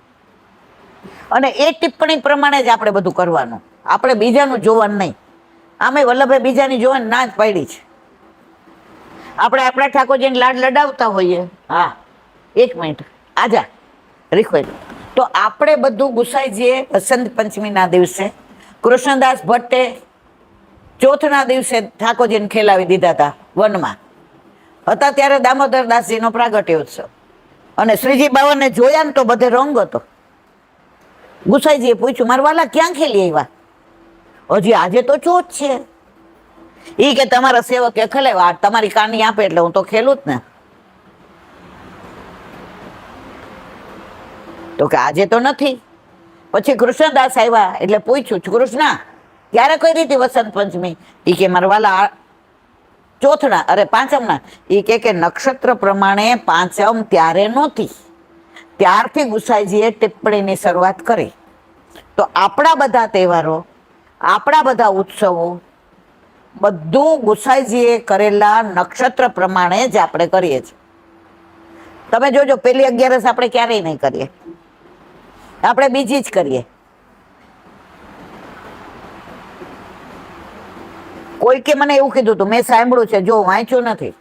Speaker 1: અને એ ટિપ્પણી પ્રમાણે જ આપણે બધું કરવાનું. આપણે બીજાનું જોવાનું નહીં. આમે વલ્લભે બીજાની જોવાની ના જ પાડી છે. આપણે આપણા ઠાકોરજીને લાડ લડાવતા હોઈએ. હા, 1 મિનિટ આજા રીખોઈ. તો આપણે બધું ગુસાઈજીએ વસંત પંચમીના દિવસે કૃષ્ણદાસ ભટ્ટે ચોથના દિવસે ઠાકોરજીને ખેલાવી દીધા હતા વનમાં હતા ત્યારે દામોદરદાસજીનો પ્રાગટ્ય ઉત્સવ. અને શ્રીજી બાવાને જોયા ને તો બધે રંગ હતો. ગુસાઈજીએ પૂછ્યું મારા વાલા ક્યાં ખેલી આવ્યા? હજી આજે તો ચોથ છે. ઈ કે તમારા સેવકે ખેલાવ્યા, તમારી કાની આપે એટલે હું તો ખેલું જ ને. તો કે આજે તો નથી. પછી કૃષ્ણદાસ આવ્યા એટલે પૂછ્યું કૃષ્ણ ક્યારે કરી હતી વસંત પંચમી? ઈ કે મારા વાલા ચોથના અરે પાંચમના. ઈ કે નક્ષત્ર પ્રમાણે પાંચમ ત્યારે નહોતી, ત્યારથી ગુસાઈજીએ ટિપ્પણીની શરૂઆત કરી. તો આપણા બધા તહેવારો, આપણા બધા ઉત્સવો બધું ગુસાઈજીએ કરેલા નક્ષત્ર પ્રમાણે જ આપણે કરીએ છીએ. તમે જોજો પેલી 11 આપણે ક્યારેય નહીં કરીએ, આપણે બીજી જ કરીએ. કોઈકે મને એવું કીધું હતું, મેં સાંભળ્યું છે, જો વાંચ્યું નથી,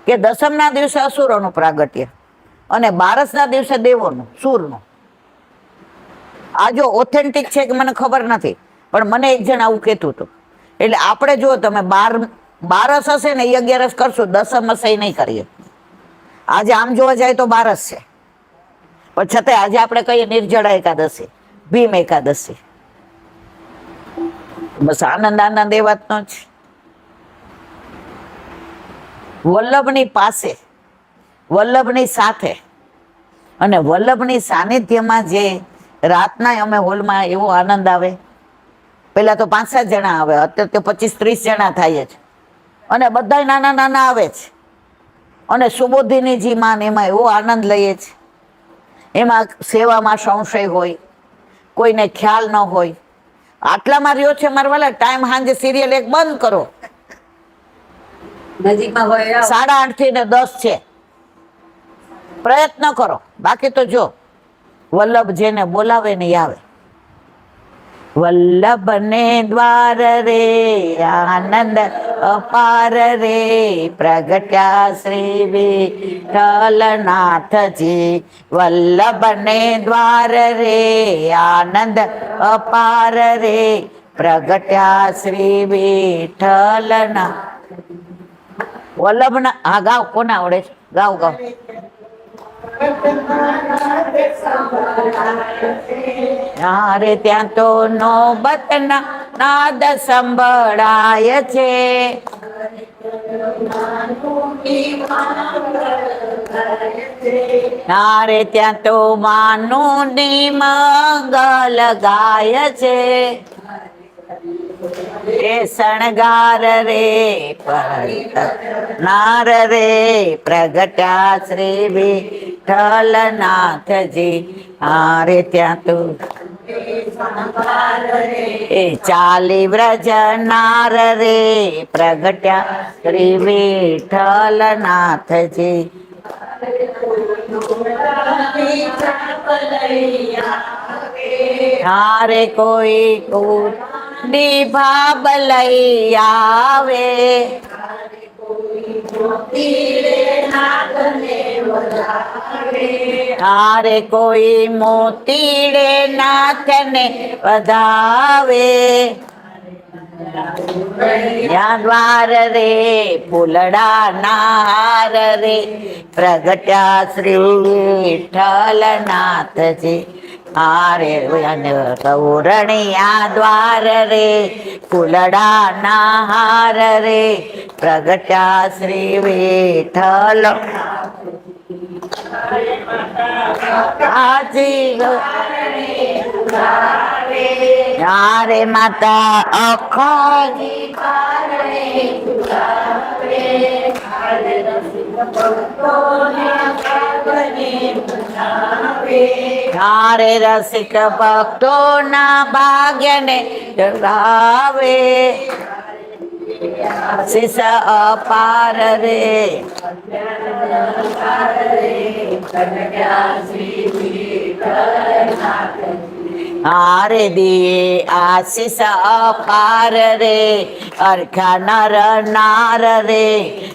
Speaker 1: કે દસમના દિવસે અસુરોનું પ્રાગટ્ય અને 12ના દિવસે દેવોનું, સૂરનું. આ જો ઓથેન્ટિક છે કે મને ખબર નથી, પણ મને એક જણ આવું કહેતું હતું. એટલે આપણે જો તમે 12 હશે ને એ 11 કરશું, દસમ હશે એ નહીં કરીએ. આજે આમ જોવા જાય તો 12 છે, પણ છતાંય આજે આપણે કહીએ નિર્જળા એકાદશી, ભીમ એકાદશી. બસ આનંદ એ વાતનો જ. વલ્લભની પાસે, વલ્લભની સાથે અને વલ્લભની સાનિધ્યમાં જે રાતના અમે હોલમાં એવો આનંદ આવે. પેલા તો 5-7 જણા આવે, અત્યારે તો 25-30 જણા થાય છે. અને બધા નાના નાના આવે છે. અને સુબોધિનીજી માં એમાં એવો આનંદ લઈએ છે. એમાં સેવામાં સંશય હોય, કોઈને ખ્યાલ ન હોય. આટલામાં રહ્યો છે મારા વાલા, ટાઈમ સાંજે સિરિયલ એક બંધ કરો, નજીકમાં હોય 8:30 થી 10 છે, પ્રયત્ન કરો. બાકી તો જો વલ્લભ જેને બોલાવે ને આવે. વલ્લભ ને દ્વાર રે આનંદ અપાર રે, પ્રગટ્યા શ્રી વિઠ્ઠલનાથજી. વલ્લભ ને દ્વાર રે આનંદ અપાર રે, પ્રગટ્યા શ્રી વિઠ્ઠલનાથ. વલ્લભના હા ગાવ, કોને આવડે છે? ગાવ ગાવ. રે ત્યાં તો નોબતના નાદ સંભળાય છે. રે ત્યાં તો માનું ની મંગલ ગાય છે. એ શણગાર રે નાર રે, પ્રગટ્યા શ્રી વિઠ્ઠલનાથજી. રે ત્યાં તો એ ચાલી વ્રજ નાર રે, પ્રગટ્યા શ્રી વિઠ્ઠલનાથજી. હારે કોઈ કુંડી ભાબ લઈ આવે, હારે કોઈ મોતીડે નાથને વધાવે, યા દ્વાર રે ફૂલડા નાર રે પ્રગટ્યા શ્રી વિઠ્ઠલ નાથજી, હારે તોરણિયા દ્વાર રે ફૂલડા નાર રે પ્રગટ્યા શ્રી વિઠ્ઠલ હારે માતા અખાજી હારે રસિક ભક્તો ના ભાગ્યને જગાવે, શિષ અપાર રે હારે દિયે આશીષ અપાર રે અરખા નર નાર રે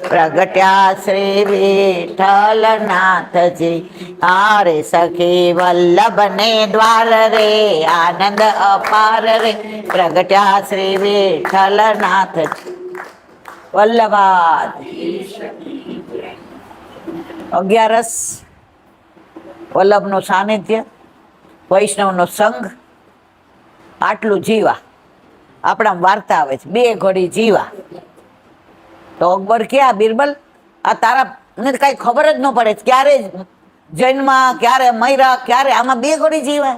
Speaker 1: પ્રગટ્યા શ્રી વિઠ્ઠલ નાથજી, હારે સખી વલ્લભ ને દ્વાર રે આનંદ અપાર રે પ્રગટ્યા શ્રી વિઠ્ઠલ નાથજી. વલ્લભાદ 11 વલ્લભનું સાનિધ્ય, વૈષ્ણવનો સંઘ, આટલું જીવા આપણા વાર્તા આવે છે. 2 ઘડી જીવા તો અકબર ક્યાં બિરબલ આ તારા ને કઈ ખબર જ ન પડે, ક્યારે જન્મ ક્યારે મર્યા ક્યારે, આમાં 2 ઘડી જીવા.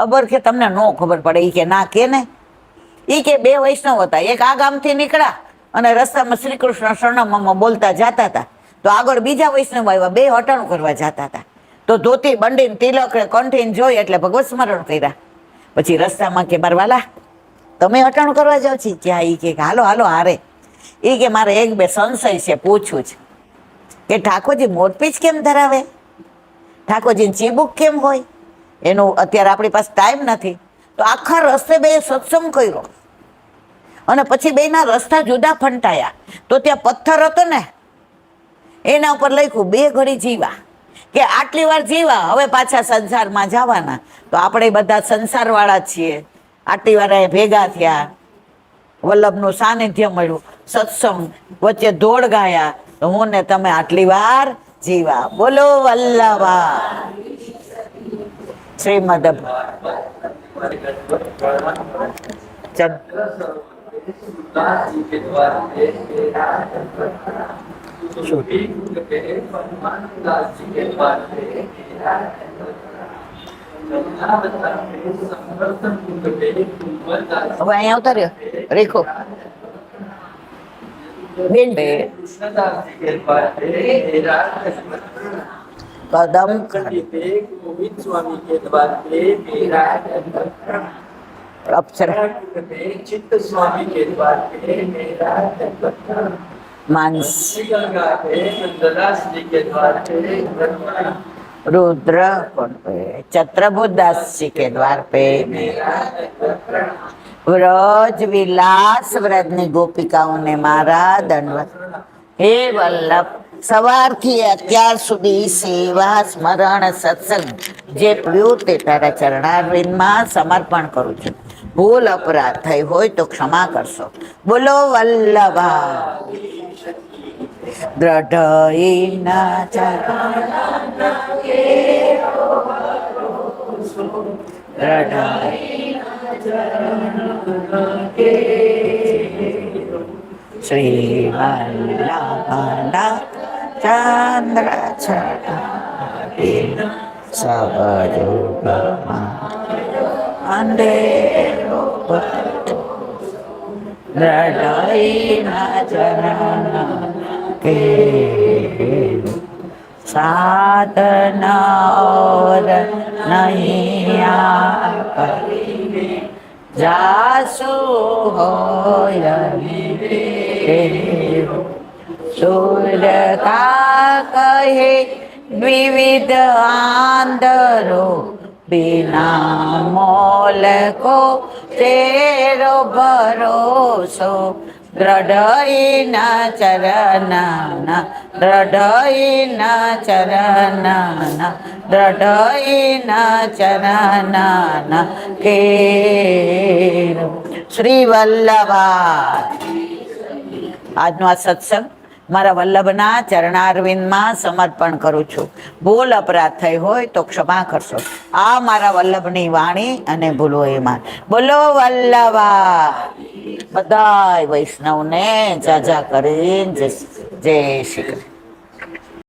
Speaker 1: અકબર કે તમને ન ખબર પડે, ઈ કે ના કે ને, ઈ કે 2 વૈષ્ણવ હતા, એક આ ગામથી નીકળ્યા અને રસ્તામાં શ્રી કૃષ્ણ શરણમમાં બોલતા જતા હતા, તો આગળ બીજા વૈષ્ણવ આવ્યા, 2 હટાણું કરવા જતા હતા, તો ધોતી બંડીને તિલક કંઠીને જોઈ એટલે ભગવત સ્મરણ કર્યા. પછી રસ્તામાં કે મારા વાલા તમે હટાણું કરવા જાવ છો? ક્યાં? ઈ કે હાલો હાલો હારે. ઈ કે મારે 1-2 સંશય છે, પૂછવું છે કે ઠાકોરજી મોરપીંછ કેમ ધરાવે, ઠાકોરજીની ચીબુક કેમ હોય? એનું અત્યારે આપણી પાસે ટાઈમ નથી, તો આખા રસ્તે 2 સત્સંગ કર્યો અને પછી 2ના રસ્તા જુદા ફંટાયા, તો ત્યાં પથ્થર હતો ને એના ઉપર લખ્યું 2 ઘડી જીવા, કે આટલી વાર જીવા હવે પાછા સંસારમાં જવાના. તો આપણે બધા સંસારવાળા છીએ, આટલી વાર ભેગા થયા, વલ્લભનું સાનિધ્ય મળ્યું, સત્સંગ વચ્ચે ધોળ ગાયા, તો હું ને તમે આટલી વાર જીવા. બોલો વલ્લભા શ્રીમદ હવે અહીંયા આવતા રહ્યો રેખો બેન कदम गोविंद स्वामी के द्वार पे मेरा अक्षर चित्त स्वामी के द्वार पे मेरा मानस नंददास जी के द्वार पे रुद्र छत्रभुज दास जी के द्वार पे मेरा व्रज विलास व्रजनी गोपिकाओं ने मारा दंडवत. हे वल्लभ સવારથી અત્યાર સુધી સેવા સ્મરણ સત્સંગ જે પ્રિયું તે તારા ચરણારવિંદમાં સમર્પણ કરું છું. ભૂલ અપરાધ થઈ હોય તો ક્ષમા કરશો. બોલો વલ્લભા દ્રઢઈના શ્રી વલ્લભના ચંદ્ર સાધના ઓર નૈયા જાસુ હોય સુરતા કહે દ્વિવિધ આંધરો बिना मोल को तेरो भरोसो દ્રઢઈ ના ચરનાના દ્રઢઈ ના ચરનાના દ્રઢઈ ના ચરનાના કે શ્રી વલ્લભા. આજનો આ સત્સંગ મારા વલ્લભના ચરણારવિંદમાં સમર્પણ કરું છું. ભૂલ અપરાધ થઈ હોય તો ક્ષમા કરશો. આ મારા વલ્લભની વાણી અને ભૂલો એમાં. બોલો વલ્લભા. બધાય વૈષ્ણવને જાજા કરીને જય શ્રી કૃષ્ણ.